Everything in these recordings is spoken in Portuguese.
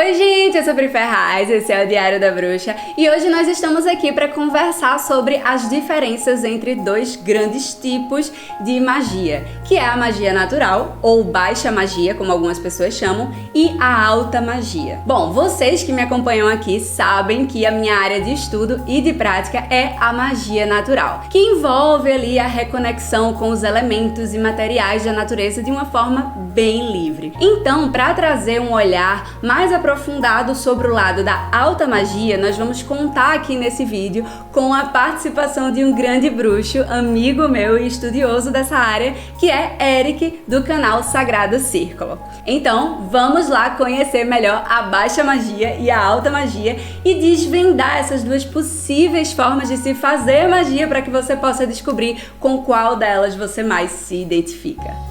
Oi gente, eu sou a Pri Ferraz, esse é o Diário da Bruxa e hoje nós estamos aqui para conversar sobre as diferenças entre dois grandes tipos de magia, que é a magia natural, ou baixa magia, como algumas pessoas chamam, e a alta magia. Bom, vocês que me acompanham aqui sabem que a minha área de estudo e de prática é a magia natural, que envolve ali a reconexão com os elementos e materiais da natureza de uma forma bem livre. Então, para trazer um olhar mais aprofundado sobre o lado da alta magia, nós vamos contar aqui nesse vídeo com a participação de um grande bruxo, amigo meu e estudioso dessa área, que é Eric, do canal Sagrado Círculo. Então, vamos lá conhecer melhor a baixa magia e a alta magia e desvendar essas duas possíveis formas de se fazer magia para que você possa descobrir com qual delas você mais se identifica.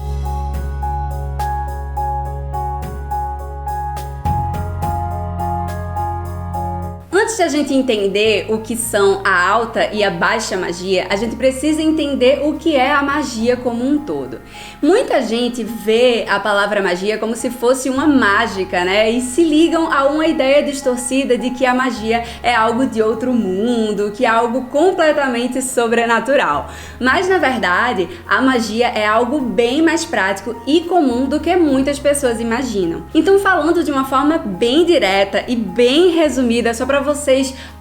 Antes de a gente entender o que são a alta e a baixa magia, a gente precisa entender o que é a magia como um todo. Muita gente vê a palavra magia como se fosse uma mágica, né? E se ligam a uma ideia distorcida de que a magia é algo de outro mundo, que é algo completamente sobrenatural. Mas, na verdade, a magia é algo bem mais prático e comum do que muitas pessoas imaginam. Então, falando de uma forma bem direta e bem resumida, só para vocês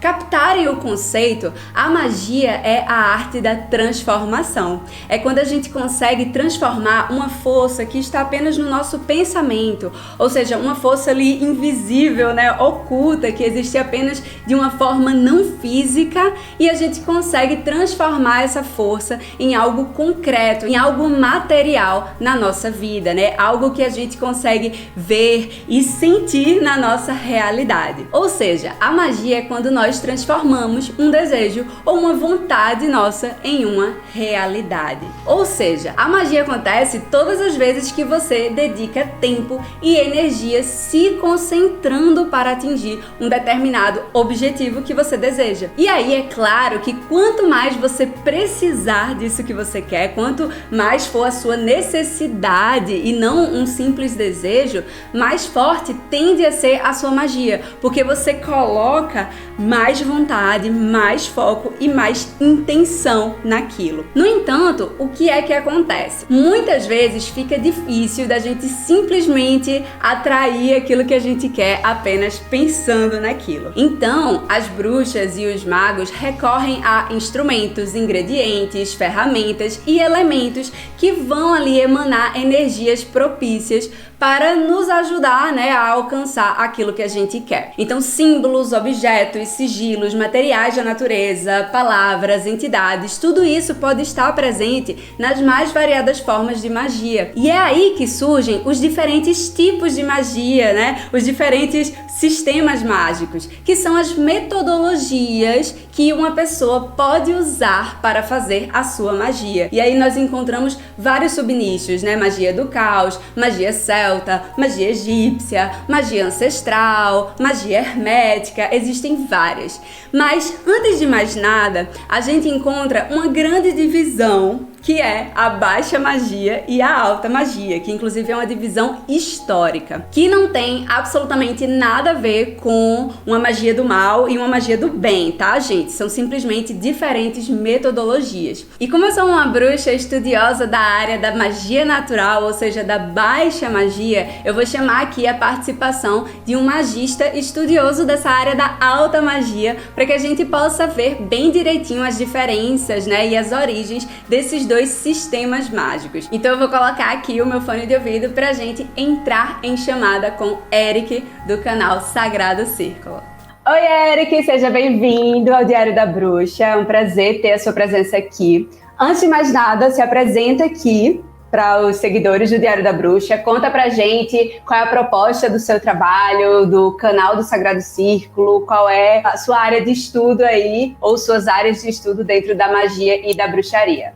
captarem o conceito, a magia é a arte da transformação. É quando a gente consegue transformar uma força que está apenas no nosso pensamento, ou seja, uma força ali invisível, né, oculta, que existe apenas de uma forma não física, e a gente consegue transformar essa força em algo concreto, em algo material na nossa vida, né? Algo que a gente consegue ver e sentir na nossa realidade. Ou seja, a magia é quando nós transformamos um desejo ou uma vontade nossa em uma realidade. Ou seja, a magia acontece todas as vezes que você dedica tempo e energia se concentrando para atingir um determinado objetivo que você deseja. E aí é claro que quanto mais você precisar disso que você quer, quanto mais for a sua necessidade e não um simples desejo, mais forte tende a ser a sua magia, porque você coloca mais vontade, mais foco e mais intenção naquilo. No entanto, o que é que acontece? Muitas vezes fica difícil da gente simplesmente atrair aquilo que a gente quer apenas pensando naquilo. Então, as bruxas e os magos recorrem a instrumentos, ingredientes, ferramentas e elementos que vão ali emanar energias propícias para nos ajudar, né, a alcançar aquilo que a gente quer. Então, símbolos, objetos, sigilos, materiais da natureza, palavras, entidades, tudo isso pode estar presente nas mais variadas formas de magia. E é aí que surgem os diferentes tipos de magia, né? Os diferentes sistemas mágicos, que são as metodologias que uma pessoa pode usar para fazer a sua magia. E aí nós encontramos vários subnichos, né? Magia do caos, magia celta, magia egípcia, magia ancestral, magia hermética, existem várias. Mas antes de mais nada, a gente encontra uma grande divisão, que é a baixa magia e a alta magia, que inclusive é uma divisão histórica, que não tem absolutamente nada a ver com uma magia do mal e uma magia do bem, tá, gente? São simplesmente diferentes metodologias. E como eu sou uma bruxa estudiosa da área da magia natural, ou seja, da baixa magia, eu vou chamar aqui a participação de um magista estudioso dessa área da alta magia, para que a gente possa ver bem direitinho as diferenças, né, e as origens desses dois sistemas mágicos. Então eu vou colocar aqui o meu fone de ouvido pra gente entrar em chamada com Eric, do canal Sagrado Círculo. Oi Eric, seja bem-vindo ao Diário da Bruxa, é um prazer ter a sua presença aqui. Antes de mais nada, se apresenta aqui para os seguidores do Diário da Bruxa, conta pra gente qual é a proposta do seu trabalho, do canal do Sagrado Círculo, qual é a sua área de estudo aí, ou suas áreas de estudo dentro da magia e da bruxaria.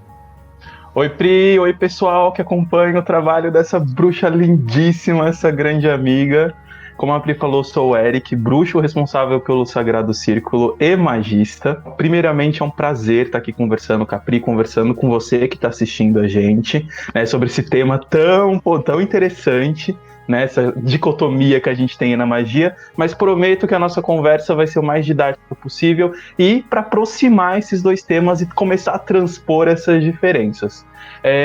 Oi Pri, oi pessoal que acompanha o trabalho dessa bruxa lindíssima, essa grande amiga. Como a Pri falou, sou o Eric, bruxo responsável pelo Sagrado Círculo e magista. Primeiramente, é um prazer estar aqui conversando com a Pri, conversando com você que está assistindo a gente, né, sobre esse tema tão interessante né, essa dicotomia que a gente tem na magia, mas prometo que a nossa conversa vai ser o mais didática possível e para aproximar esses dois temas e começar a transpor essas diferenças.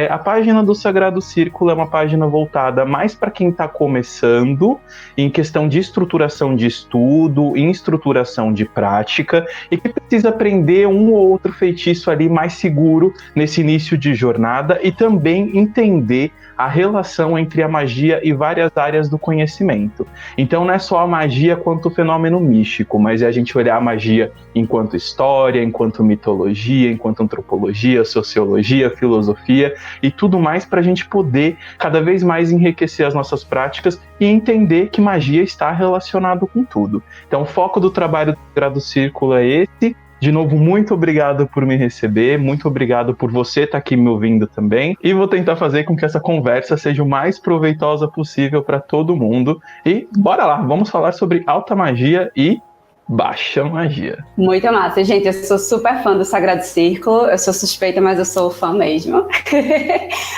A página do Sagrado Círculo é uma página voltada mais para quem está começando, em questão de estruturação de estudo, em estruturação de prática, e que precisa aprender um ou outro feitiço ali mais seguro nesse início de jornada e também entender a relação entre a magia e várias áreas do conhecimento. Então não é só a magia quanto o fenômeno místico, mas é a gente olhar a magia enquanto história, enquanto mitologia, enquanto antropologia, sociologia, filosofia e tudo mais, para a gente poder cada vez mais enriquecer as nossas práticas e entender que magia está relacionado com tudo. Então o foco do trabalho do Sagrado Círculo é esse. De novo, muito obrigado por me receber, muito obrigado por você estar aqui me ouvindo também, e vou tentar fazer com que essa conversa seja o mais proveitosa possível para todo mundo. E bora lá, vamos falar sobre alta magia e baixa magia. Muito massa, gente. Eu sou super fã do Sagrado Círculo. Eu sou suspeita, mas eu sou fã mesmo.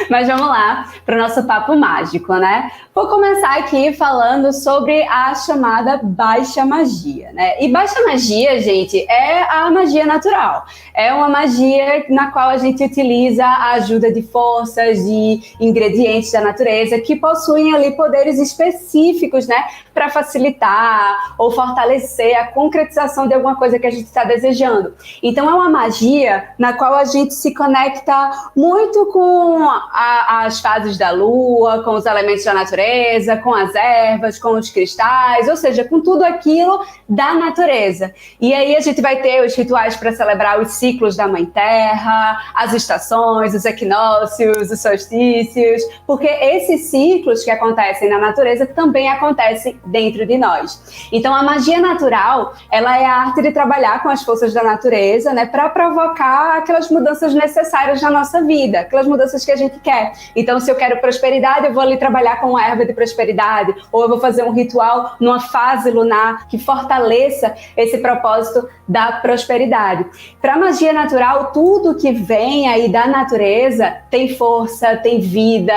Mas vamos lá para o nosso papo mágico, né? Vou começar aqui falando sobre a chamada baixa magia, né? E baixa magia, gente, é a magia natural. É uma magia na qual a gente utiliza a ajuda de forças, de ingredientes da natureza que possuem ali poderes específicos, né? Para facilitar ou fortalecer a concretização de alguma coisa que a gente está desejando. Então é uma magia na qual a gente se conecta muito com as fases da lua, com os elementos da natureza, com as ervas, com os cristais, ou seja, com tudo aquilo da natureza. E aí a gente vai ter os rituais para celebrar os ciclos da Mãe Terra, as estações, os equinócios, os solstícios, porque esses ciclos que acontecem na natureza também acontecem dentro de nós. Então a magia natural, ela é a arte de trabalhar com as forças da natureza, né, para provocar aquelas mudanças necessárias na nossa vida, aquelas mudanças que a gente quer. Então, se eu quero prosperidade, eu vou ali trabalhar com uma erva de prosperidade, ou eu vou fazer um ritual numa fase lunar que fortaleça esse propósito da prosperidade. Para a magia natural, tudo que vem aí da natureza tem força, tem vida.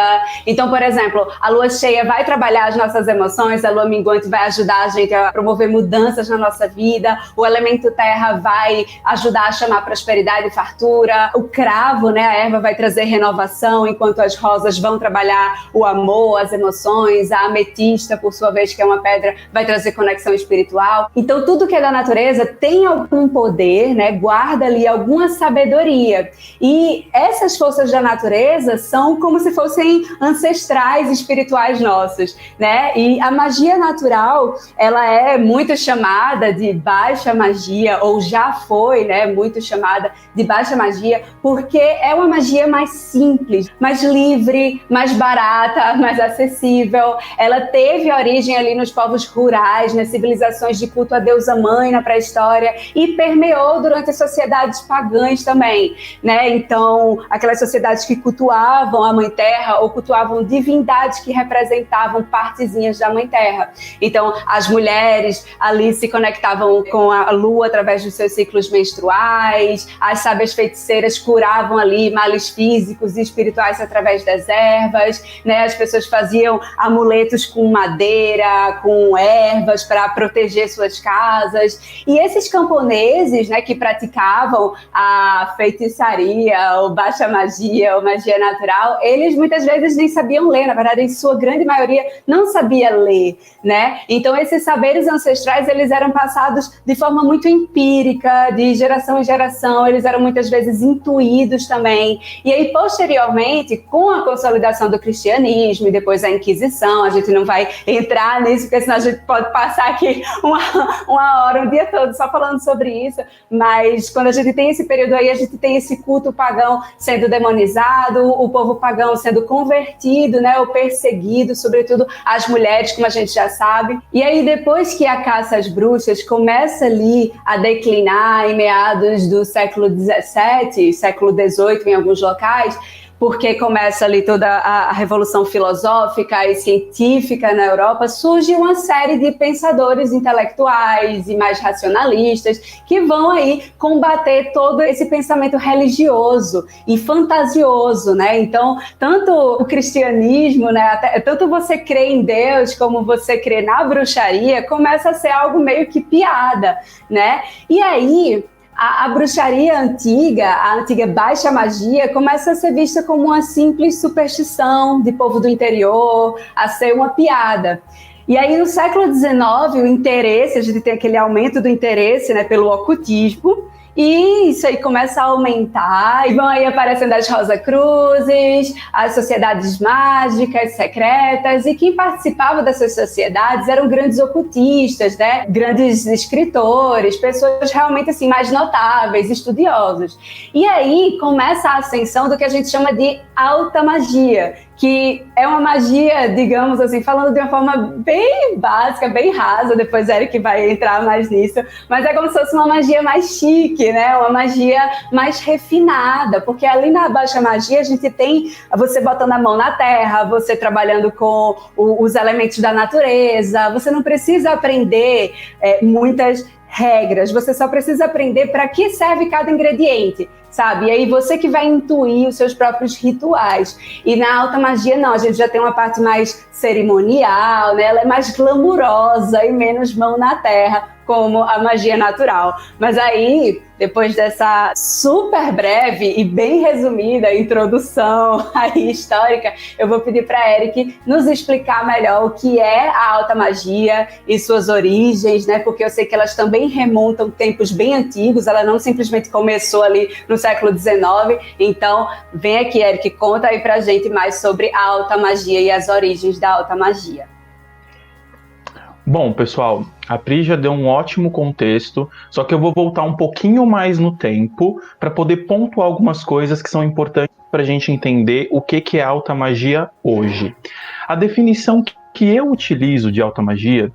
Então, por exemplo, a lua cheia vai trabalhar as nossas emoções, a lua minguante vai ajudar a gente a promover mudanças na nossa vida, o elemento terra vai ajudar a chamar prosperidade e fartura, o cravo, né, a erva vai trazer renovação, enquanto as rosas vão trabalhar o amor, as emoções, a ametista, por sua vez, que é uma pedra, vai trazer conexão espiritual. Então, tudo que é da natureza tem algum poder, né, guarda ali alguma sabedoria. E essas forças da natureza são como se fossem ancestrais espirituais nossos, né? E a magia natural, ela é muito chamada de baixa magia, ou já foi, né, muito chamada de baixa magia, porque é uma magia mais simples, mais livre, mais barata, mais acessível. Ela teve origem ali nos povos rurais, nas civilizações de culto à deusa mãe na pré-história, e permeou durante as sociedades pagãs também, né? Então, aquelas sociedades que cultuavam a Mãe Terra ou cultuavam divindades que representavam partezinhas da Mãe Terra. Então, as mulheres ali se conectavam com a lua através dos seus ciclos menstruais, as sábias feiticeiras curavam ali males físicos e espirituais através das ervas, né? As pessoas faziam amuletos com madeira, com ervas para proteger suas casas. E esses camponeses, né, que praticavam a feitiçaria, ou baixa magia, ou magia natural, eles muitas vezes nem sabiam ler, na verdade, em sua grande maioria não sabia ler, né? Então, esses saberes ancestrais, eles eram passados de forma muito empírica, de geração em geração, eles eram muitas vezes intuídos também. E aí, posteriormente, com a consolidação do cristianismo e depois a Inquisição, a gente não vai entrar nisso, porque senão a gente pode passar aqui uma hora, um dia todo só falando sobre isso, mas quando a gente tem esse período aí, a gente tem esse culto pagão sendo demonizado, o povo pagão sendo convertido, né, ou perseguido, sobretudo as mulheres, como a gente já sabe. E aí, depois que a caça às bruxas começa ali a declinar em meados do século XVII, século XVIII em alguns locais, porque começa ali toda a revolução filosófica e científica na Europa, surge uma série de pensadores intelectuais e mais racionalistas que vão aí combater todo esse pensamento religioso e fantasioso, né? Então, tanto o cristianismo, né, tanto você crê em Deus como você crê na bruxaria, começa a ser algo meio que piada, né? E aí a bruxaria antiga, a antiga baixa magia, começa a ser vista como uma simples superstição de povo do interior, a ser uma piada. E aí, no século XIX, o interesse, a gente tem aquele aumento do interesse, né, pelo ocultismo, e isso aí começa a aumentar, e vão aí aparecendo as Rosa-Cruzes, as sociedades mágicas, secretas, e quem participava dessas sociedades eram grandes ocultistas, né? Grandes escritores, pessoas realmente assim, mais notáveis, estudiosos. E aí começa a ascensão do que a gente chama de alta magia, que é uma magia, digamos assim, falando de uma forma bem básica, bem rasa, depois Eric vai entrar mais nisso, mas é como se fosse uma magia mais chique, né? Uma magia mais refinada, porque ali na baixa magia a gente tem você botando a mão na terra, você trabalhando com os elementos da natureza, você não precisa aprender muitas regras, você só precisa aprender para que serve cada ingrediente, sabe? E aí você que vai intuir os seus próprios rituais. E na alta magia, não, a gente já tem uma parte mais cerimonial, né? Ela é mais glamurosa e menos mão na terra, como a magia natural. Mas aí, depois dessa super breve e bem resumida introdução aí histórica, eu vou pedir para Eric nos explicar melhor o que é a alta magia e suas origens, né? Porque eu sei que elas também remontam tempos bem antigos, ela não simplesmente começou ali no século XIX. Então, vem aqui, Eric, conta aí pra gente mais sobre a alta magia e as origens da alta magia. Bom, pessoal, a Pri já deu um ótimo contexto, só que eu vou voltar um pouquinho mais no tempo para poder pontuar algumas coisas que são importantes para a gente entender o que é alta magia hoje. A definição que eu utilizo de alta magia,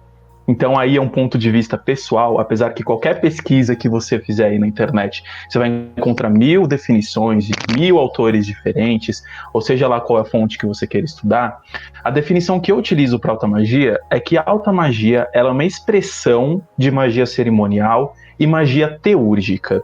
então aí é um ponto de vista pessoal, apesar que qualquer pesquisa que você fizer aí na internet, você vai encontrar 1000 definições de 1000 autores diferentes, ou seja lá qual é a fonte que você queira estudar. A definição que eu utilizo para alta magia é que a alta magia ela é uma expressão de magia cerimonial e magia teúrgica.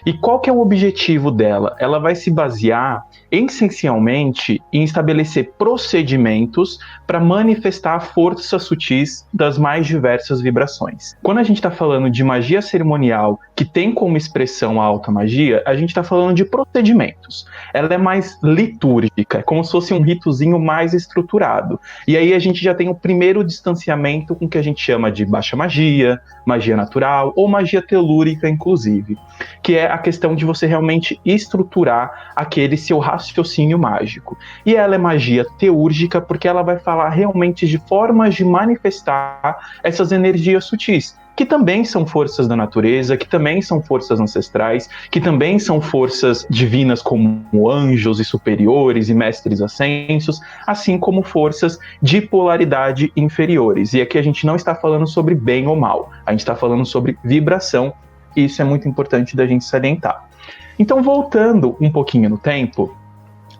E qual que é o objetivo dela? Ela vai se basear essencialmente em estabelecer procedimentos para manifestar forças sutis das mais diversas vibrações. Quando a gente está falando de magia cerimonial que tem como expressão a alta magia, a gente está falando de procedimentos. Ela é mais litúrgica, é como se fosse um ritozinho mais estruturado. E aí a gente já tem o primeiro distanciamento com o que a gente chama de baixa magia, magia natural ou magia telúrica, inclusive, que é a questão de você realmente estruturar aquele seu raciocínio mágico. E ela é magia teúrgica porque ela vai falar realmente de formas de manifestar essas energias sutis, que também são forças da natureza, que também são forças ancestrais, que também são forças divinas como anjos e superiores e mestres ascensos, assim como forças de polaridade inferiores. E aqui a gente não está falando sobre bem ou mal, a gente está falando sobre vibração, e isso é muito importante da gente salientar. Então, voltando um pouquinho no tempo,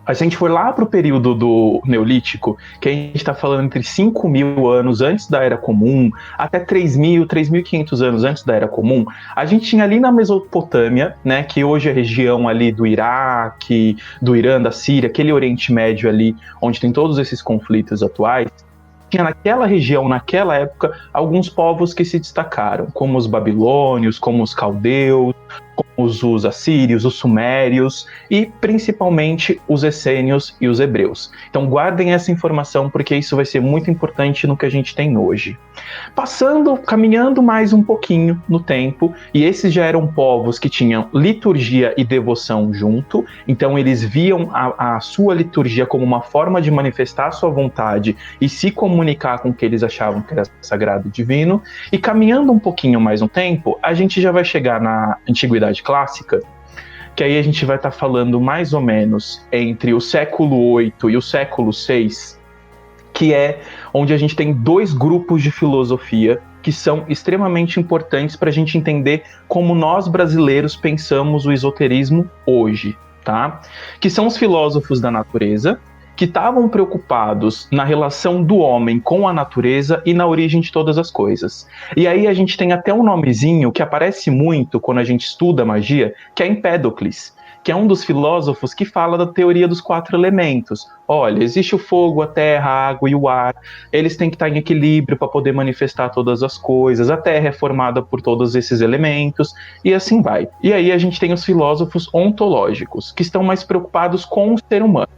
a gente for lá para o período do Neolítico, que a gente está falando entre 5.000 anos antes da Era Comum, até 3.000, 3.500 anos antes da Era Comum, a gente tinha ali na Mesopotâmia, né, que hoje é a região ali do Iraque, do Irã, da Síria, aquele Oriente Médio ali, onde tem todos esses conflitos atuais, tinha naquela região, naquela época, alguns povos que se destacaram, como os babilônios, como os caldeus, como os assírios, os sumérios e principalmente os essênios e os hebreus. Então guardem essa informação porque isso vai ser muito importante no que a gente tem hoje. Caminhando mais um pouquinho no tempo, e esses já eram povos que tinham liturgia e devoção junto, então eles viam a sua liturgia como uma forma de manifestar a sua vontade e se comunicar com o que eles achavam que era sagrado e divino, e caminhando um pouquinho mais no tempo, a gente já vai chegar na Antiguidade Clássica, que aí a gente vai estar falando mais ou menos entre o século VIII e o século VI, que é onde a gente tem dois grupos de filosofia que são extremamente importantes para a gente entender como nós brasileiros pensamos o esoterismo hoje. tá? Que são os filósofos da natureza, que estavam preocupados na relação do homem com a natureza e na origem de todas as coisas. E aí a gente tem até um nomezinho que aparece muito quando a gente estuda magia, que é Empédocles, que é um dos filósofos que fala da teoria dos 4 elementos. Olha, existe o fogo, a terra, a água e o ar. Eles têm que estar em equilíbrio para poder manifestar todas as coisas. A terra é formada por todos esses elementos e assim vai. E aí a gente tem os filósofos ontológicos, que estão mais preocupados com o ser humano.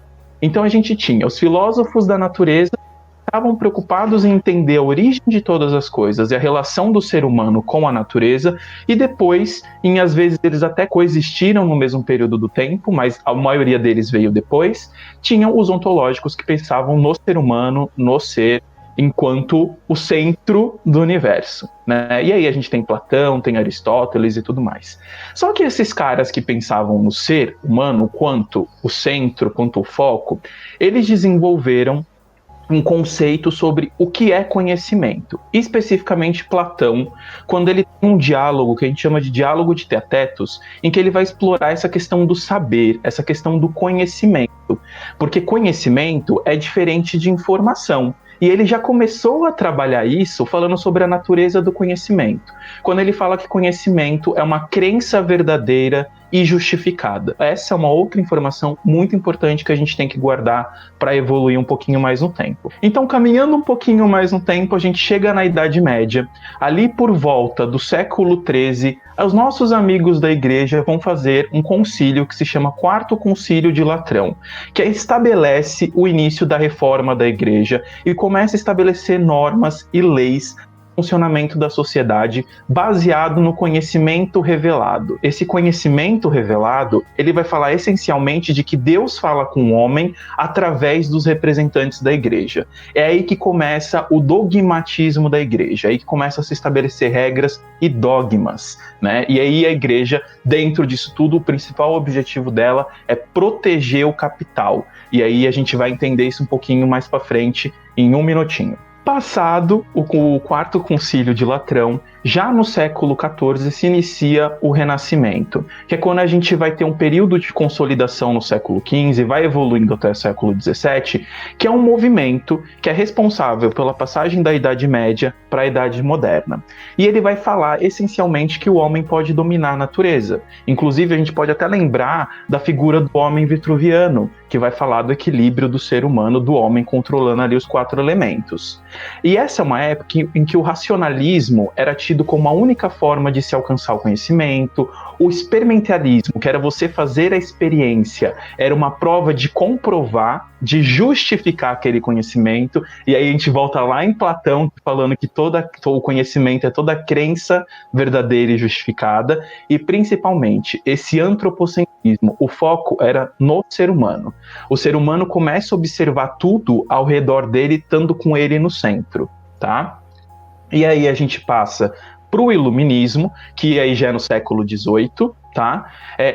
Então a gente tinha os filósofos da natureza que estavam preocupados em entender a origem de todas as coisas e a relação do ser humano com a natureza, e depois, às vezes eles até coexistiram no mesmo período do tempo, mas a maioria deles veio depois. Tinham os ontológicos que pensavam no ser humano, no ser, enquanto o centro do universo, né? E aí a gente tem Platão, tem Aristóteles e tudo mais. Só que esses caras que pensavam no ser humano quanto o centro, quanto o foco, eles desenvolveram um conceito sobre o que é conhecimento. Especificamente Platão, quando ele tem um diálogo que a gente chama de diálogo de Teatetos, em que ele vai explorar essa questão do saber, essa questão do conhecimento. Porque conhecimento é diferente de informação. E ele já começou a trabalhar isso falando sobre a natureza do conhecimento. Quando ele fala que conhecimento é uma crença verdadeira e justificada. Essa é uma outra informação muito importante que a gente tem que guardar para evoluir um pouquinho mais no tempo. Então, caminhando um pouquinho mais no tempo, a gente chega na Idade Média. Ali por volta do século XIII, os nossos amigos da igreja vão fazer um concílio que se chama Quarto Concílio de Latrão, que estabelece o início da reforma da igreja e começa a estabelecer normas e leis funcionamento da sociedade baseado no conhecimento revelado. Esse conhecimento revelado, ele vai falar essencialmente de que Deus fala com o homem através dos representantes da igreja. É aí que começa o dogmatismo da igreja, é aí que começa a se estabelecer regras e dogmas, né? E aí a igreja, dentro disso tudo, o principal objetivo dela é proteger o capital. E aí a gente vai entender isso um pouquinho mais para frente, em um minutinho. Passado o Quarto Concílio de Latrão, já no século XIV se inicia o Renascimento, que é quando a gente vai ter um período de consolidação no século XV, vai evoluindo até o século XVII, que é um movimento que é responsável pela passagem da Idade Média para a Idade Moderna. E ele vai falar essencialmente que o homem pode dominar a natureza. Inclusive a gente pode até lembrar da figura do homem vitruviano, que vai falar do equilíbrio do ser humano, do homem controlando ali os 4 elementos. E essa é uma época em que o racionalismo era tido como a única forma de se alcançar o conhecimento. O experimentalismo, que era você fazer a experiência, era uma prova de comprovar, de justificar aquele conhecimento. E aí a gente volta lá em Platão, falando que todo o conhecimento é toda crença verdadeira e justificada. E principalmente, esse antropocentrismo, o foco era no ser humano. O ser humano começa a observar tudo ao redor dele, estando com ele no centro, tá? E aí a gente passa para o Iluminismo, que aí já é no século XVIII, tá?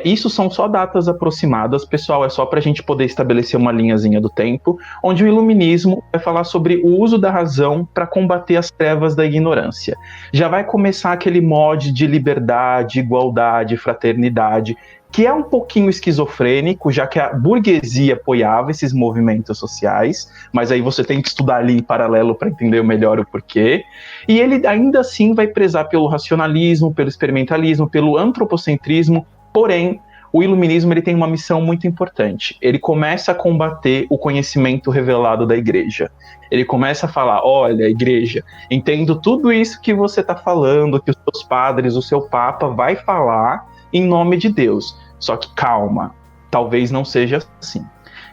Isso são só datas aproximadas, pessoal, é só para a gente poder estabelecer uma linhazinha do tempo, onde o Iluminismo vai falar sobre o uso da razão para combater as trevas da ignorância. Já vai começar aquele mod de liberdade, igualdade, fraternidade, que é um pouquinho esquizofrênico, já que a burguesia apoiava esses movimentos sociais, mas aí você tem que estudar ali em paralelo para entender melhor o porquê. E ele ainda assim vai prezar pelo racionalismo, pelo experimentalismo, pelo antropocentrismo, porém, o iluminismo ele tem uma missão muito importante. Ele começa a combater o conhecimento revelado da igreja. Ele começa a falar, olha, igreja, entendo tudo isso que você está falando, que os seus padres, o seu papa vai falar em nome de Deus. Só que calma, talvez não seja assim.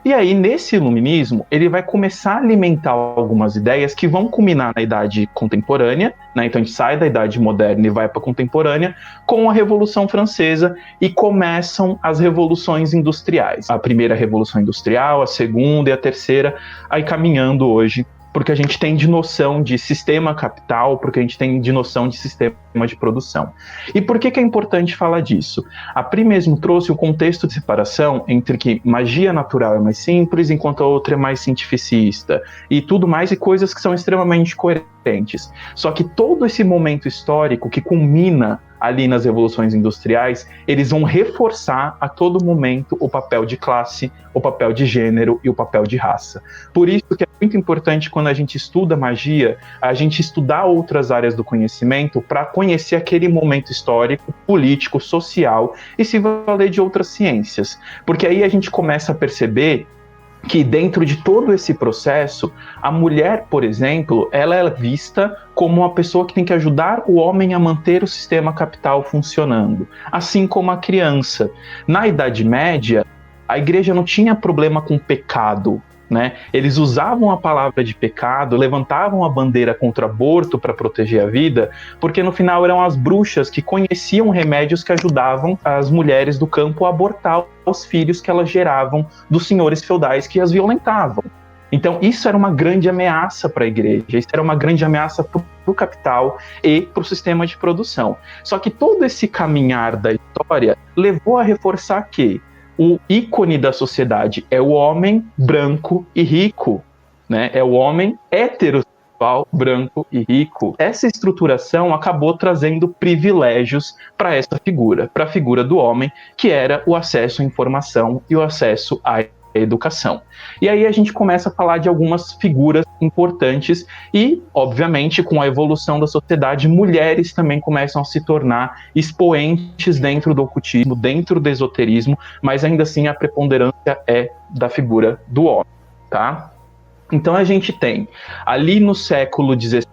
E aí, nesse iluminismo, ele vai começar a alimentar algumas ideias que vão culminar na idade contemporânea, né? Então a gente sai da idade moderna e vai para a contemporânea, com a Revolução Francesa, e começam as revoluções industriais. A primeira Revolução Industrial, a segunda e a terceira, aí caminhando hoje, porque a gente tem de noção de sistema capital, porque a gente tem de noção de sistema de produção. E por que é importante falar disso? A Pri mesmo trouxe o contexto de separação entre que magia natural é mais simples, enquanto a outra é mais cientificista, e tudo mais, e coisas que são extremamente coerentes. Só que todo esse momento histórico que culmina ali nas revoluções industriais, eles vão reforçar a todo momento o papel de classe, o papel de gênero e o papel de raça. Por isso que é muito importante, quando a gente estuda magia, a gente estudar outras áreas do conhecimento para conhecer aquele momento histórico, político, social e se valer de outras ciências. Porque aí a gente começa a perceber que dentro de todo esse processo, a mulher, por exemplo, ela é vista como uma pessoa que tem que ajudar o homem a manter o sistema capital funcionando, assim como a criança. Na Idade Média, a igreja não tinha problema com pecado, né? Eles usavam a palavra de pecado, levantavam a bandeira contra o aborto para proteger a vida, porque no final eram as bruxas que conheciam remédios que ajudavam as mulheres do campo a abortar os filhos que elas geravam dos senhores feudais que as violentavam. Então isso era uma grande ameaça para a igreja, isso era uma grande ameaça para o capital e para o sistema de produção. Só que todo esse caminhar da história levou a reforçar que o ícone da sociedade é o homem branco e rico, né? É o homem heterossexual, branco e rico. Essa estruturação acabou trazendo privilégios para essa figura, para a figura do homem, que era o acesso à informação e o acesso à educação. E aí a gente começa a falar de algumas figuras importantes e, obviamente, com a evolução da sociedade, mulheres também começam a se tornar expoentes dentro do ocultismo, dentro do esoterismo, mas ainda assim a preponderância é da figura do homem, tá? Então a gente tem, ali no século XVII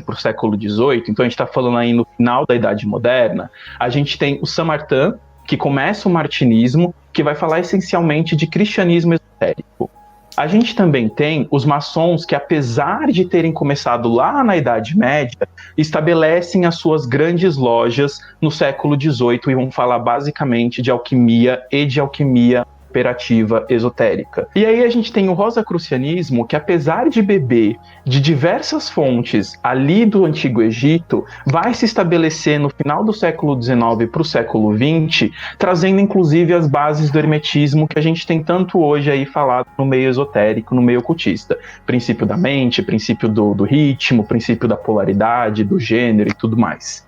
para o século XVIII, então a gente está falando aí no final da Idade Moderna, a gente tem o Saint-Martin, que começa o martinismo, que vai falar essencialmente de cristianismo esotérico. A gente também tem os maçons que, apesar de terem começado lá na Idade Média, estabelecem as suas grandes lojas no século XVIII e vão falar basicamente de alquimia e de alquimia operativa esotérica. E aí a gente tem o rosacrucianismo, que apesar de beber de diversas fontes ali do Antigo Egito, vai se estabelecer no final do século XIX para o século XX, trazendo inclusive as bases do hermetismo que a gente tem tanto hoje aí falado no meio esotérico, no meio ocultista. Princípio da mente, princípio do ritmo, princípio da polaridade, do gênero e tudo mais.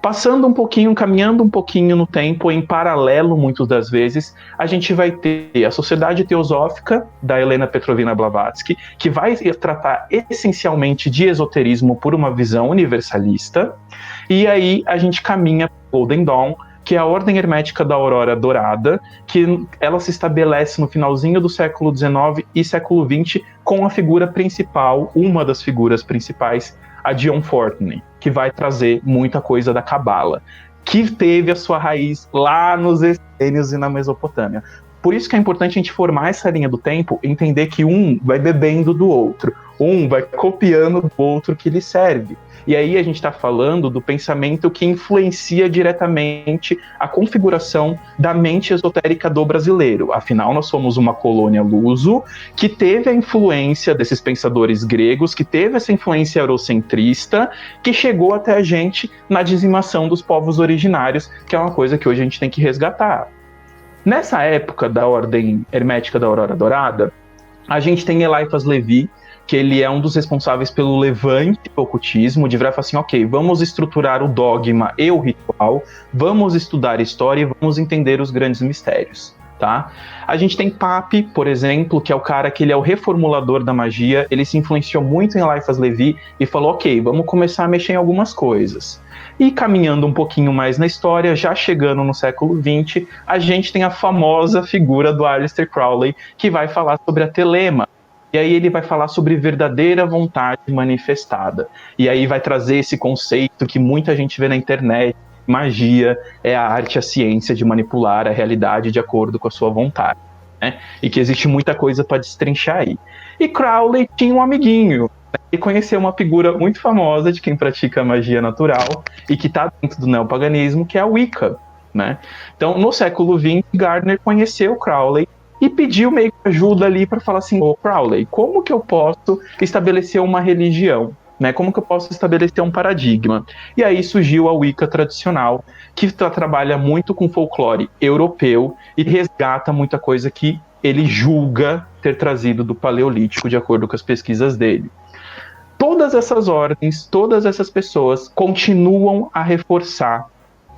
Passando um pouquinho, caminhando um pouquinho no tempo, em paralelo, muitas das vezes, a gente vai ter a Sociedade Teosófica, da Helena Petrovna Blavatsky, que vai tratar essencialmente de esoterismo por uma visão universalista, e aí a gente caminha para o Golden Dawn, que é a Ordem Hermética da Aurora Dourada, que ela se estabelece no finalzinho do século XIX e século XX com a figura principal, uma das figuras principais, a Dion Fortney, que vai trazer muita coisa da Cabala, que teve a sua raiz lá nos essênios e na Mesopotâmia. Por isso que é importante a gente formar essa linha do tempo, entender que um vai bebendo do outro, um vai copiando do outro que lhe serve. E aí a gente está falando do pensamento que influencia diretamente a configuração da mente esotérica do brasileiro. Afinal, nós somos uma colônia luso que teve a influência desses pensadores gregos, que teve essa influência eurocentrista, que chegou até a gente na dizimação dos povos originários, que é uma coisa que hoje a gente tem que resgatar. Nessa época da Ordem Hermética da Aurora Dourada, a gente tem Eliphas Levi, que ele é um dos responsáveis pelo levante do ocultismo, de virar e falar assim, ok, vamos estruturar o dogma e o ritual, vamos estudar história e vamos entender os grandes mistérios, tá? A gente tem Pape, por exemplo, que é o cara que ele é o reformulador da magia, ele se influenciou muito em Eliphas Levi e falou, ok, vamos começar a mexer em algumas coisas. E caminhando um pouquinho mais na história, já chegando no século XX, a gente tem a famosa figura do Aleister Crowley, que vai falar sobre a telema. E aí ele vai falar sobre verdadeira vontade manifestada. E aí vai trazer esse conceito que muita gente vê na internet, magia é a arte, a ciência de manipular a realidade de acordo com a sua vontade, né? E que existe muita coisa para destrinchar aí. E Crowley tinha um amiguinho, né? E conheceu uma figura muito famosa de quem pratica magia natural e que está dentro do neopaganismo, que é a Wicca, né? Então, no século XX, Gardner conheceu Crowley e pediu meio que ajuda ali para falar assim, ô Crowley, como que eu posso estabelecer uma religião? Né? Como que eu posso estabelecer um paradigma? E aí surgiu a Wicca tradicional, que trabalha muito com folclore europeu e resgata muita coisa que ele julga ter trazido do Paleolítico, de acordo com as pesquisas dele. Todas essas ordens, todas essas pessoas continuam a reforçar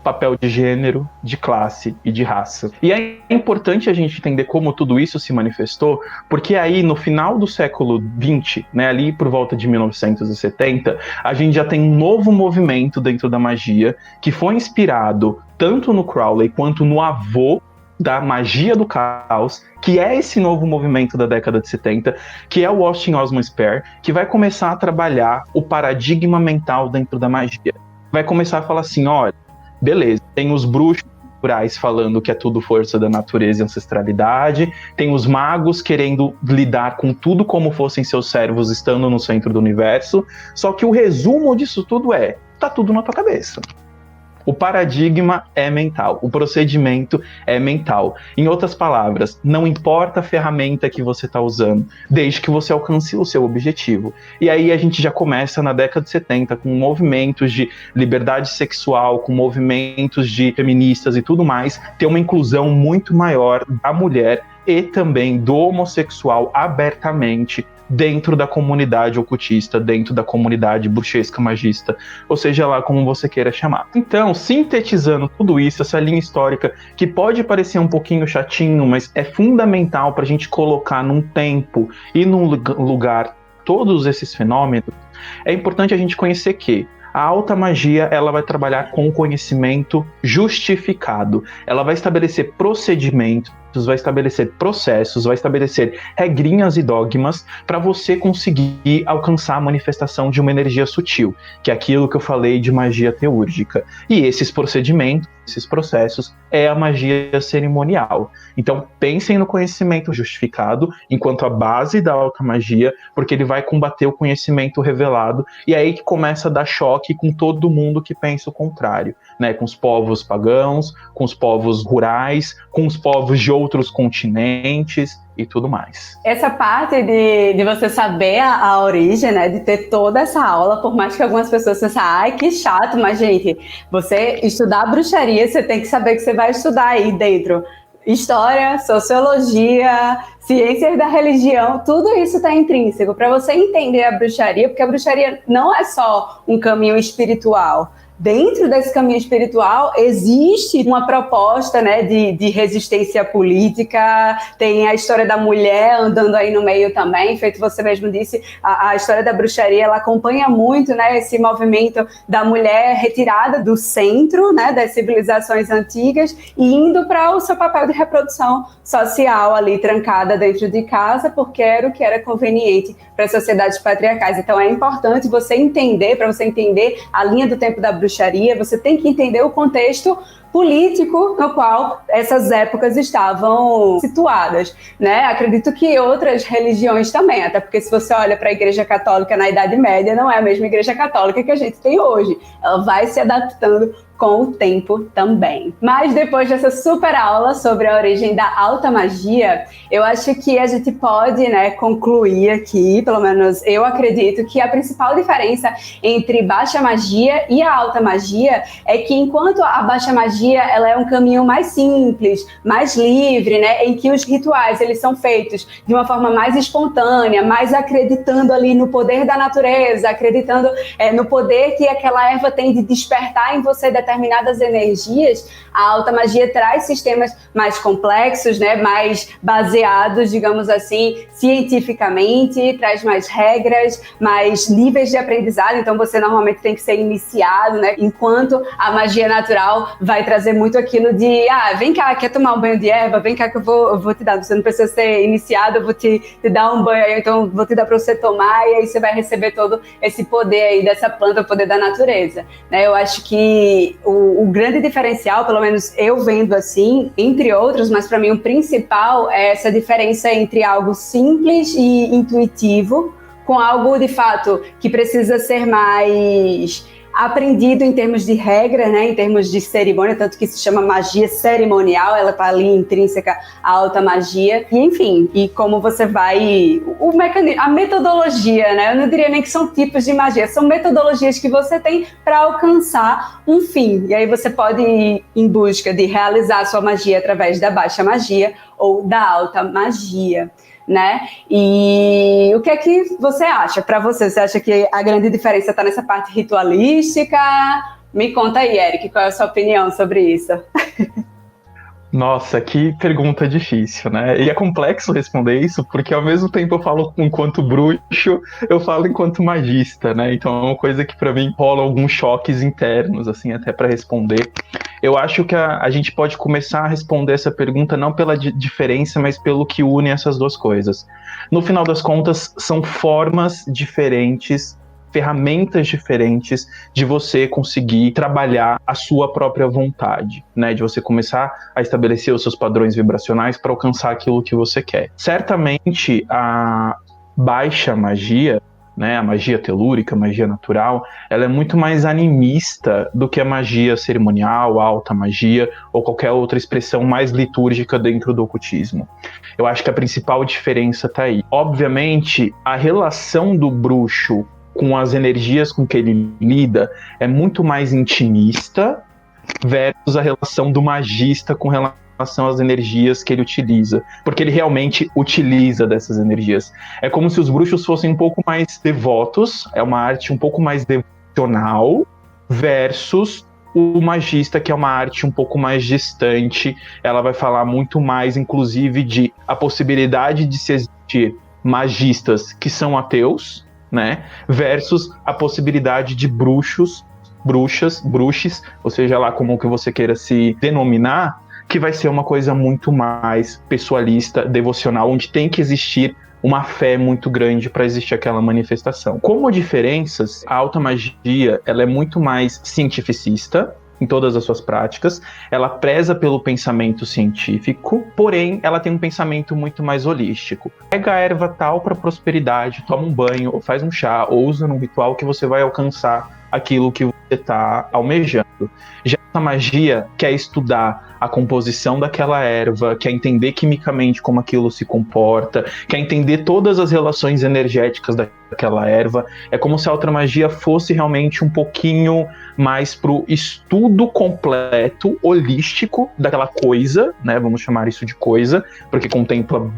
papel de gênero, de classe e de raça. E é importante a gente entender como tudo isso se manifestou, porque aí no final do século XX, né, ali por volta de 1970, a gente já tem um novo movimento dentro da magia que foi inspirado tanto no Crowley quanto no avô da magia do caos, que é esse novo movimento da década de 70, que é o Austin Osman Spare, que vai começar a trabalhar o paradigma mental dentro da magia. Vai começar a falar assim, olha, beleza, tem os bruxos culturais falando que é tudo força da natureza e ancestralidade, tem os magos querendo lidar com tudo como fossem seus servos estando no centro do universo, só que o resumo disso tudo tá tudo na tua cabeça. O paradigma é mental, o procedimento é mental. Em outras palavras, não importa a ferramenta que você está usando, desde que você alcance o seu objetivo. E aí a gente já começa na década de 70 com movimentos de liberdade sexual, com movimentos de feministas e tudo mais, ter uma inclusão muito maior da mulher e também do homossexual abertamente dentro da comunidade ocultista, dentro da comunidade bruxesca magista, ou seja lá como você queira chamar. Então, sintetizando tudo isso, essa linha histórica que pode parecer um pouquinho chatinho, mas é fundamental para a gente colocar num tempo e num lugar todos esses fenômenos, é importante a gente conhecer que a alta magia, ela vai trabalhar com conhecimento justificado. Ela vai estabelecer procedimentos, vai estabelecer processos, vai estabelecer regrinhas e dogmas para você conseguir alcançar a manifestação de uma energia sutil, que é aquilo que eu falei de magia teúrgica. E esses procedimentos, esses processos, é a magia cerimonial. Então, pensem no conhecimento justificado enquanto a base da alta magia, porque ele vai combater o conhecimento revelado, e é aí que começa a dar choque com todo mundo que pensa o contrário, né? Com os povos pagãos, com os povos rurais, com os povos de outros continentes e tudo mais. Essa parte de você saber a origem, né, de ter toda essa aula, por mais que algumas pessoas pensem, ai, que chato, mas, gente, você estudar bruxaria, você tem que saber que você vai estudar aí dentro história, sociologia, ciências da religião, tudo isso está intrínseco para você entender a bruxaria, porque a bruxaria não é só um caminho espiritual. Dentro desse caminho espiritual existe uma proposta, né, de resistência política, tem a história da mulher andando aí no meio também, feito você mesmo disse, a história da bruxaria, ela acompanha muito, né, esse movimento da mulher retirada do centro, né, das civilizações antigas e indo para o seu papel de reprodução social ali, trancada dentro de casa, porque era o que era conveniente para as sociedades patriarcais. Então é importante você entender, para você entender a linha do tempo da bruxaria, você tem que entender o contexto político no qual essas épocas estavam situadas, né? Acredito que outras religiões também, até porque se você olha para a Igreja Católica na Idade Média, não é a mesma Igreja Católica que a gente tem hoje. Ela vai se adaptando com o tempo também. Mas depois dessa super aula sobre a origem da alta magia, eu acho que a gente pode, né, concluir aqui, pelo menos eu acredito, que a principal diferença entre baixa magia e a alta magia é que enquanto a baixa magia ela é um caminho mais simples, mais livre, né, em que os rituais eles são feitos de uma forma mais espontânea, mais acreditando ali no poder da natureza, acreditando no poder que aquela erva tem de despertar em você determinadas energias, a alta magia traz sistemas mais complexos, né, mais baseados, digamos assim, cientificamente, traz mais regras, mais níveis de aprendizado, então você normalmente tem que ser iniciado, né, enquanto a magia natural vai trazer muito aquilo de, vem cá, quer tomar um banho de erva? Vem cá que eu vou te dar, você não precisa ser iniciado, eu vou te dar um banho, então vou te dar para você tomar, e aí você vai receber todo esse poder aí dessa planta, o poder da natureza, né, eu acho que o grande diferencial, pelo menos eu vendo assim, entre outros, mas para mim o principal é essa diferença entre algo simples e intuitivo com algo de fato que precisa ser mais aprendido em termos de regra, né, em termos de cerimônia, tanto que se chama magia cerimonial, ela está ali intrínseca à alta magia, e enfim, e como você vai, o mecanismo, a metodologia, né, eu não diria nem que são tipos de magia, são metodologias que você tem para alcançar um fim, e aí você pode ir em busca de realizar a sua magia através da baixa magia ou da alta magia, né? E o que é que você acha? Para você acha que a grande diferença está nessa parte ritualística Me conta aí, Eric, qual é a sua opinião sobre isso? Nossa, que pergunta difícil, né? E é complexo responder isso, porque ao mesmo tempo eu falo enquanto bruxo, eu falo enquanto magista, né? Então é uma coisa que pra mim rola alguns choques internos, assim, até pra responder. Eu acho que a gente pode começar a responder essa pergunta não pela diferença, mas pelo que une essas duas coisas. No final das contas, são formas diferentes, ferramentas diferentes de você conseguir trabalhar a sua própria vontade, né? De você começar a estabelecer os seus padrões vibracionais para alcançar aquilo que você quer. Certamente, a baixa magia, né, a magia telúrica, a magia natural, ela é muito mais animista do que a magia cerimonial, a alta magia ou qualquer outra expressão mais litúrgica dentro do ocultismo. Eu acho que a principal diferença está aí. Obviamente, a relação do bruxo com as energias com que ele lida é muito mais intimista versus a relação do magista com relação às energias que ele utiliza, porque ele realmente utiliza dessas energias. É como se os bruxos fossem um pouco mais devotos, é uma arte um pouco mais devocional, versus o magista, que é uma arte um pouco mais distante. Ela vai falar muito mais, inclusive, de a possibilidade de se existir magistas que são ateus, né, versus a possibilidade de bruxos, bruxas, bruxes, ou seja lá como que você queira se denominar, que vai ser uma coisa muito mais pessoalista, devocional, onde tem que existir uma fé muito grande para existir aquela manifestação. Como diferenças, a alta magia ela é muito mais cientificista em todas as suas práticas, ela preza pelo pensamento científico, porém ela tem um pensamento muito mais holístico. Pega a erva tal para prosperidade, toma um banho, ou faz um chá, ou usa num ritual que você vai alcançar aquilo que você está almejando. Já a magia quer estudar a composição daquela erva, quer entender quimicamente como aquilo se comporta, quer entender todas as relações energéticas daquela erva. É como se a outra magia fosse realmente um pouquinho mais pro estudo completo, holístico daquela coisa, né? Vamos chamar isso de coisa, porque contempla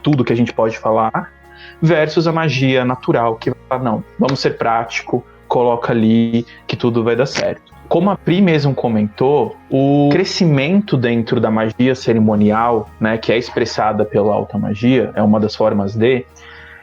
tudo que a gente pode falar, versus a magia natural, que vai falar, não, vamos ser prático, coloca ali que tudo vai dar certo. Como a Pri mesmo comentou, o crescimento dentro da magia cerimonial, né, que é expressada pela alta magia, é uma das formas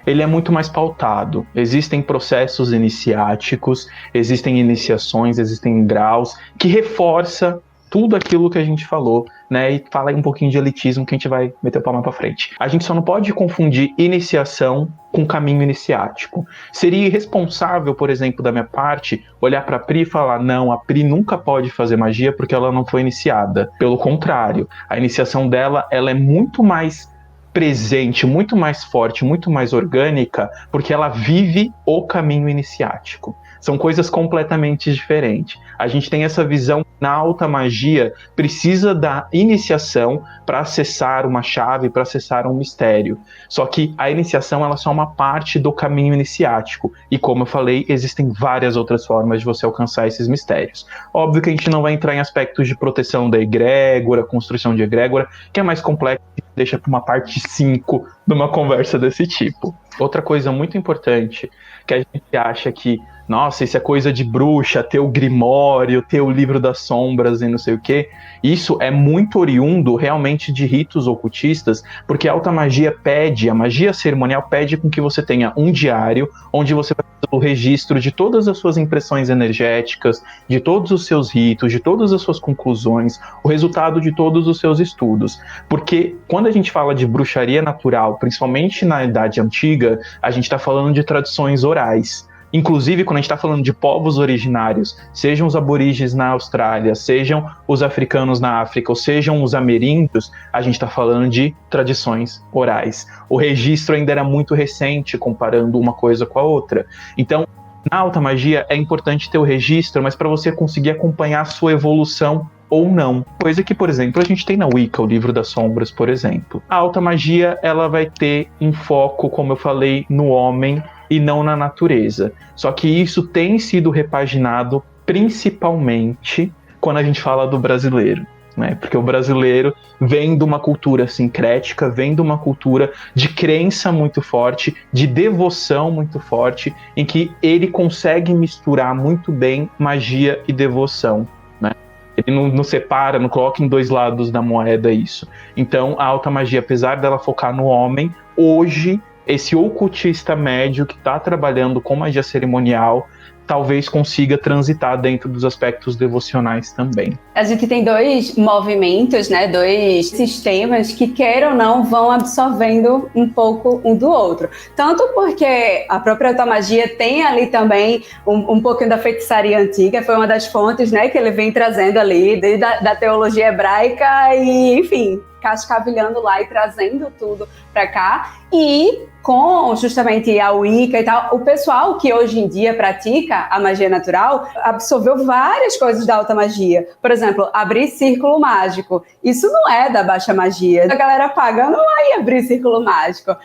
ele é muito mais pautado. Existem processos iniciáticos, existem iniciações, existem graus, que reforça tudo aquilo que a gente falou, né? E fala aí um pouquinho de elitismo que a gente vai meter o palma pra frente. A gente só não pode confundir iniciação com caminho iniciático. Seria irresponsável, por exemplo, da minha parte, olhar pra Pri e falar, não, a Pri nunca pode fazer magia porque ela não foi iniciada. Pelo contrário, a iniciação dela, ela é muito mais presente, muito mais forte, muito mais orgânica, porque ela vive o caminho iniciático. São coisas completamente diferentes. A gente tem essa visão na alta magia, precisa da iniciação para acessar uma chave, para acessar um mistério. Só que a iniciação ela é só uma parte do caminho iniciático. E como eu falei, existem várias outras formas de você alcançar esses mistérios. Óbvio que a gente não vai entrar em aspectos de proteção da egrégora, construção de egrégora, que é mais complexo, deixa para uma parte 5 de uma conversa desse tipo. Outra coisa muito importante, que a gente acha que, nossa, isso é coisa de bruxa, ter o grimório, ter o livro das sombras e não sei o quê. Isso é muito oriundo realmente de ritos ocultistas, porque a alta magia pede, a magia cerimonial pede com que você tenha um diário, onde você vai fazer o registro de todas as suas impressões energéticas, de todos os seus ritos, de todas as suas conclusões, o resultado de todos os seus estudos. Porque quando a gente fala de bruxaria natural, principalmente na Idade Antiga, a gente está falando de tradições orais. Inclusive, quando a gente está falando de povos originários, sejam os aborígenes na Austrália, sejam os africanos na África, ou sejam os ameríndios, a gente está falando de tradições orais. O registro ainda era muito recente, comparando uma coisa com a outra. Então, na alta magia, é importante ter o registro, mas para você conseguir acompanhar a sua evolução ou não. Coisa que, por exemplo, a gente tem na Wicca, o livro das sombras, por exemplo. A alta magia, ela vai ter um foco, como eu falei, no homem e não na natureza. Só que isso tem sido repaginado principalmente quando a gente fala do brasileiro, né? Porque o brasileiro vem de uma cultura sincrética, vem de uma cultura de crença muito forte, de devoção muito forte, em que ele consegue misturar muito bem magia e devoção, né? Ele não separa, não coloca em dois lados da moeda isso. Então, a alta magia, apesar dela focar no homem, hoje, esse ocultista médio que está trabalhando com magia cerimonial, talvez consiga transitar dentro dos aspectos devocionais também. A gente tem dois movimentos, né, dois sistemas que, queira ou não, vão absorvendo um pouco um do outro. Tanto porque a própria automagia tem ali também um pouquinho da feitiçaria antiga, foi uma das fontes, né, que ele vem trazendo ali, desde da teologia hebraica e, enfim, cascavilhando lá e trazendo tudo para cá. E com justamente a Wicca e tal, o pessoal que hoje em dia pratica a magia natural absorveu várias coisas da alta magia. Por exemplo, abrir círculo mágico. Isso não é da baixa magia. A galera paga não vai abrir círculo mágico.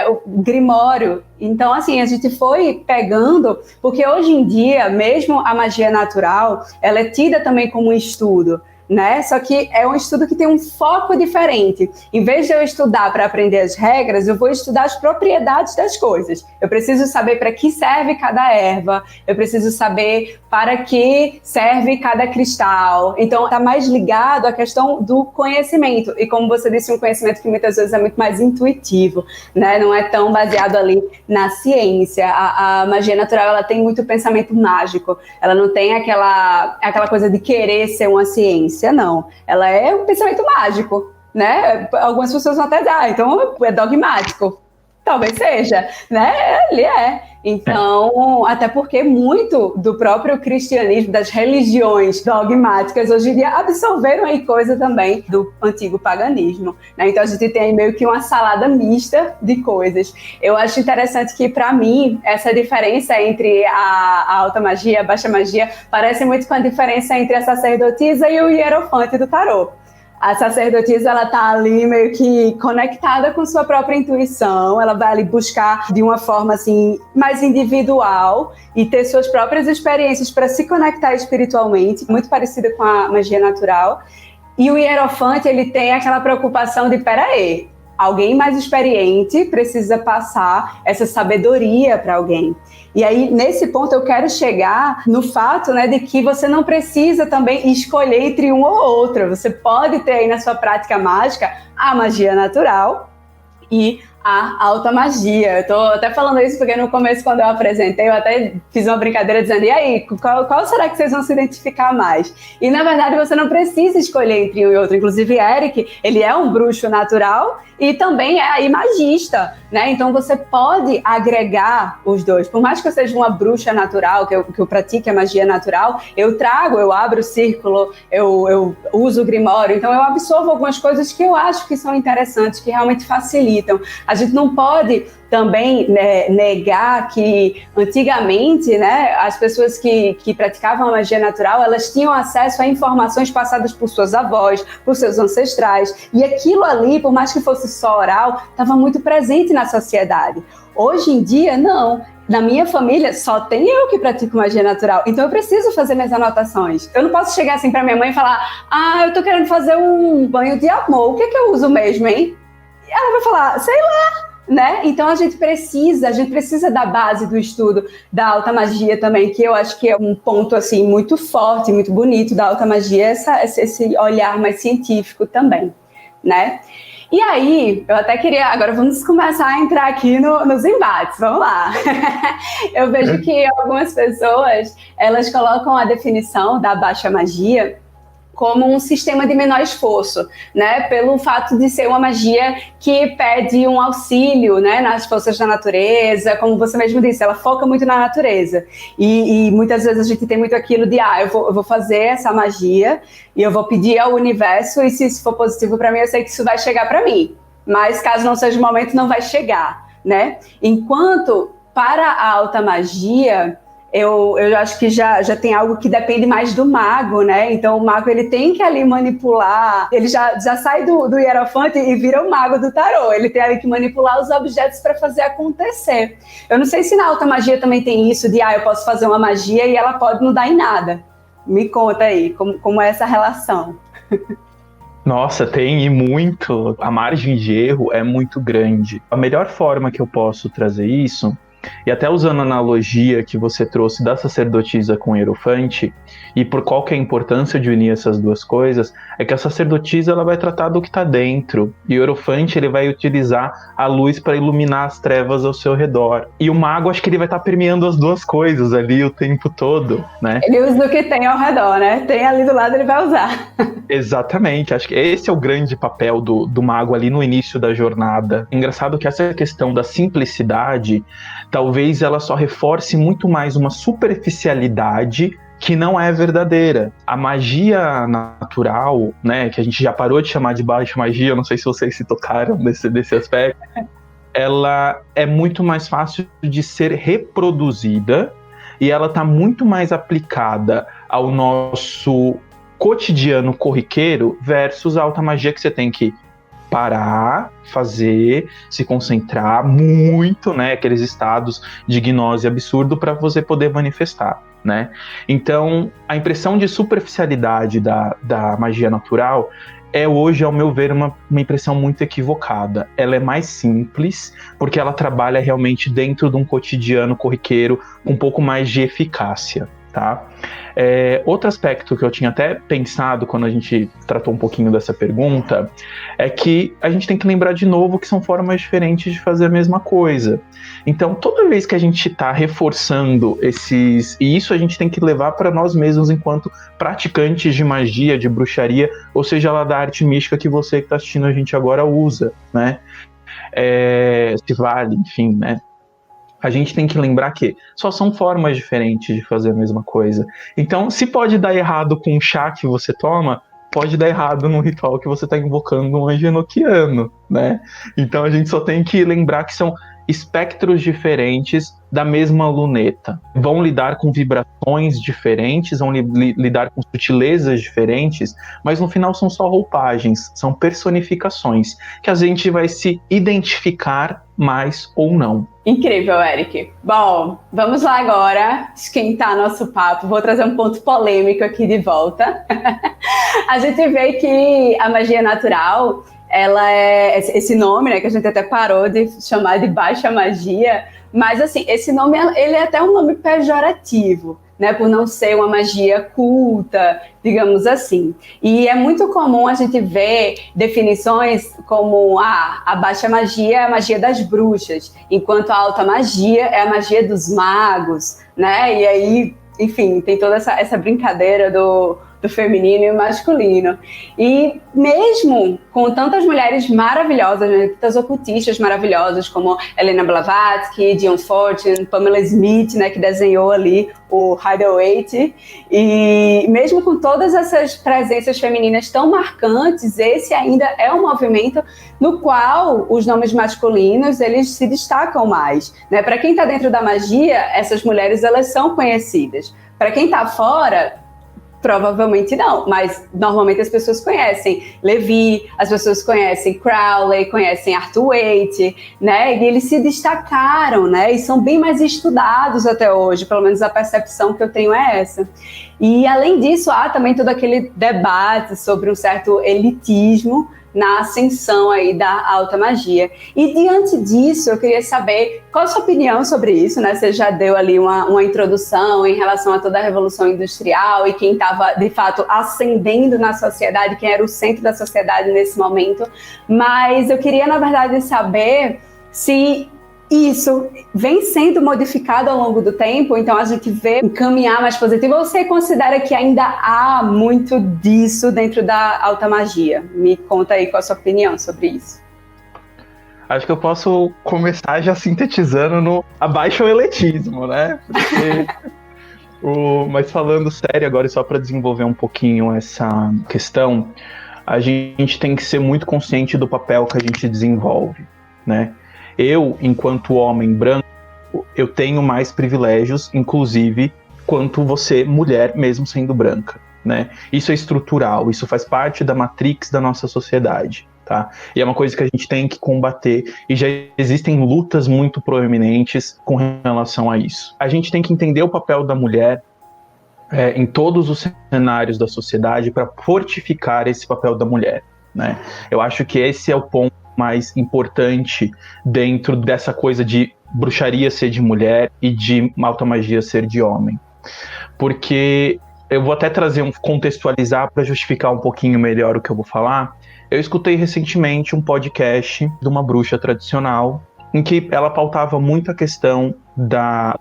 O grimório. Então, assim, a gente foi pegando, porque hoje em dia, mesmo a magia natural, ela é tida também como um estudo, né? Só que é um estudo que tem um foco diferente. Em vez de eu estudar para aprender as regras, eu vou estudar as propriedades das coisas. Eu preciso saber para que serve cada erva, eu preciso saber para que serve cada cristal. Então, está mais ligado à questão do conhecimento. E como você disse, um conhecimento que muitas vezes é muito mais intuitivo, né? Não é tão baseado ali na ciência. A magia natural, ela tem muito pensamento mágico. Ela não tem aquela coisa de querer ser uma ciência. Não, ela é um pensamento mágico, né? Algumas pessoas vão até dizer, então é dogmático. Talvez seja, né? Ele é. Então, até porque muito do próprio cristianismo, das religiões dogmáticas, hoje em dia absorveram aí coisa também do antigo paganismo, né? Então, a gente tem meio que uma salada mista de coisas. Eu acho interessante que, para mim, essa diferença entre a alta magia e a baixa magia parece muito com a diferença entre a sacerdotisa e o hierofante do tarô. A sacerdotisa, ela tá ali meio que conectada com sua própria intuição, ela vai ali buscar de uma forma assim mais individual e ter suas próprias experiências para se conectar espiritualmente, muito parecida com a magia natural. E o hierofante, ele tem aquela preocupação de, peraí, alguém mais experiente precisa passar essa sabedoria para alguém. E aí, nesse ponto, eu quero chegar no fato, né, de que você não precisa também escolher entre um ou outro. Você pode ter aí na sua prática mágica a magia natural e a alta magia. Eu tô até falando isso porque no começo, quando eu apresentei, eu até fiz uma brincadeira dizendo, e aí, qual será que vocês vão se identificar mais? E, na verdade, você não precisa escolher entre um e outro. Inclusive, Eric, ele é um bruxo natural e também é aí magista, né? Então, você pode agregar os dois. Por mais que eu seja uma bruxa natural, que eu pratique a magia natural, eu abro o círculo, eu uso o grimório, então eu absorvo algumas coisas que eu acho que são interessantes, que realmente facilitam. A gente não pode também, né, negar que antigamente, né, as pessoas que praticavam a magia natural, elas tinham acesso a informações passadas por suas avós, por seus ancestrais, e aquilo ali, por mais que fosse só oral, estava muito presente na sociedade. Hoje em dia, não. Na minha família, só tem eu que pratico magia natural, então eu preciso fazer minhas anotações. Eu não posso chegar assim para minha mãe e falar, eu tô querendo fazer um banho de amor, o que é que eu uso mesmo, hein? Ela vai falar, sei lá, né? Então a gente precisa da base do estudo da alta magia também, que eu acho que é um ponto assim muito forte, muito bonito da alta magia, esse olhar mais científico também, né? E aí, eu até queria, agora vamos começar a entrar aqui nos embates, vamos lá. Eu vejo que algumas pessoas, elas colocam a definição da baixa magia como um sistema de menor esforço, né? Pelo fato de ser uma magia que pede um auxílio, né? Nas forças da natureza, como você mesmo disse, ela foca muito na natureza. E muitas vezes a gente tem muito aquilo de, eu vou fazer essa magia e eu vou pedir ao universo e se isso for positivo para mim, eu sei que isso vai chegar para mim. Mas caso não seja o momento, não vai chegar, né? Enquanto para a alta magia, eu acho que já tem algo que depende mais do mago, né? Então o mago, ele tem que ali manipular, ele já sai do hierofante e vira o mago do tarô, ele tem ali que manipular os objetos para fazer acontecer. Eu não sei se na alta magia também tem isso de, eu posso fazer uma magia e ela pode não dar em nada. Me conta aí, como é essa relação? Nossa, tem e muito. A margem de erro é muito grande. A melhor forma que eu posso trazer isso, e até usando a analogia que você trouxe da sacerdotisa com o hierofante, e por qual que é a importância de unir essas duas coisas, é que a sacerdotisa ela vai tratar do que está dentro, e o hierofante ele vai utilizar a luz para iluminar as trevas ao seu redor. E o mago, acho que ele vai estar permeando as duas coisas ali o tempo todo, né? Ele usa o que tem ao redor, né? Tem ali do lado, ele vai usar. Exatamente, acho que esse é o grande papel do mago ali no início da jornada. Engraçado que essa questão da simplicidade, talvez ela só reforce muito mais uma superficialidade que não é verdadeira. A magia natural, né, que a gente já parou de chamar de baixa magia, não sei se vocês se tocaram desse aspecto, ela é muito mais fácil de ser reproduzida e ela está muito mais aplicada ao nosso cotidiano corriqueiro versus a alta magia que você tem que parar, fazer, se concentrar muito, né? Aqueles estados de gnose absurdo para você poder manifestar, né? Então, a impressão de superficialidade da magia natural é hoje, ao meu ver, uma impressão muito equivocada. Ela é mais simples, porque ela trabalha realmente dentro de um cotidiano corriqueiro com um pouco mais de eficácia, tá? Outro aspecto que eu tinha até pensado quando a gente tratou um pouquinho dessa pergunta é que a gente tem que lembrar de novo que são formas diferentes de fazer a mesma coisa. Então, toda vez que a gente está reforçando esses... E isso a gente tem que levar para nós mesmos enquanto praticantes de magia, de bruxaria, ou seja lá da arte mística que você que está assistindo a gente agora usa, né? Se vale, enfim, né? A gente tem que lembrar que só são formas diferentes de fazer a mesma coisa. Então, se pode dar errado com o chá que você toma, pode dar errado no ritual que você está invocando um anjo enoquiano, né? Então, a gente só tem que lembrar que são espectros diferentes da mesma luneta. Vão lidar com vibrações diferentes, vão lidar com sutilezas diferentes, mas no final são só roupagens, são personificações, que a gente vai se identificar mais ou não. Incrível, Eric. Bom, vamos lá agora esquentar nosso papo. Vou trazer um ponto polêmico aqui de volta. A gente vê que a magia natural, ela é esse nome, né, que a gente até parou de chamar de baixa magia, mas assim, esse nome ele é até um nome pejorativo, né, por não ser uma magia culta, digamos assim. E é muito comum a gente ver definições como a baixa magia é a magia das bruxas, enquanto a alta magia é a magia dos magos, né? E aí, enfim, tem toda essa brincadeira do feminino e o masculino. E mesmo com tantas mulheres maravilhosas, né, tantas ocultistas maravilhosas como Helena Blavatsky, Dion Fortune, Pamela Smith, né, que desenhou ali o Rider-Waite, e mesmo com todas essas presenças femininas tão marcantes, esse ainda é um movimento no qual os nomes masculinos eles se destacam mais, né? Para quem está dentro da magia, essas mulheres elas são conhecidas. Para quem está fora, provavelmente não, mas normalmente as pessoas conhecem Levi, as pessoas conhecem Crowley, conhecem Arthur Waite, né? E eles se destacaram, né? E são bem mais estudados até hoje, pelo menos a percepção que eu tenho é essa. E além disso, há também todo aquele debate sobre um certo elitismo na ascensão aí da alta magia. E diante disso, eu queria saber qual a sua opinião sobre isso, né? Você já deu ali uma introdução em relação a toda a Revolução Industrial e quem estava, de fato, ascendendo na sociedade, quem era o centro da sociedade nesse momento. Mas eu queria, na verdade, saber se isso vem sendo modificado ao longo do tempo, então a gente vê um caminhar mais positivo, ou você considera que ainda há muito disso dentro da alta magia? Me conta aí qual a sua opinião sobre isso. Acho que eu posso começar já sintetizando no abaixo o eletismo, né? Porque mas falando sério agora, e só para desenvolver um pouquinho essa questão, a gente tem que ser muito consciente do papel que a gente desenvolve, né? Eu, enquanto homem branco, eu tenho mais privilégios, inclusive, quanto você, mulher, mesmo sendo branca, né? Isso é estrutural, isso faz parte da matrix da nossa sociedade, tá? E é uma coisa que a gente tem que combater, e já existem lutas muito proeminentes com relação a isso. A gente tem que entender o papel da mulher em todos os cenários da sociedade para fortificar esse papel da mulher, né? Eu acho que esse é o ponto mais importante dentro dessa coisa de bruxaria ser de mulher e de alta magia ser de homem. Porque eu vou até contextualizar para justificar um pouquinho melhor o que eu vou falar. Eu escutei recentemente um podcast de uma bruxa tradicional em que ela pautava muito a questão da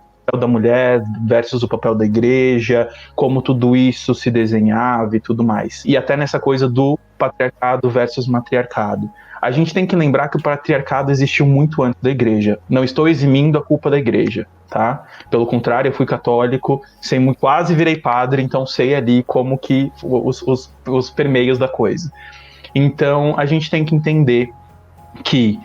mulher versus o papel da igreja, como tudo isso se desenhava e tudo mais. E até nessa coisa do patriarcado versus matriarcado. A gente tem que lembrar que o patriarcado existiu muito antes da igreja. Não estou eximindo a culpa da igreja, tá? Pelo contrário, eu fui católico, quase virei padre, então sei ali como que os permeios da coisa. Então, a gente tem que entender que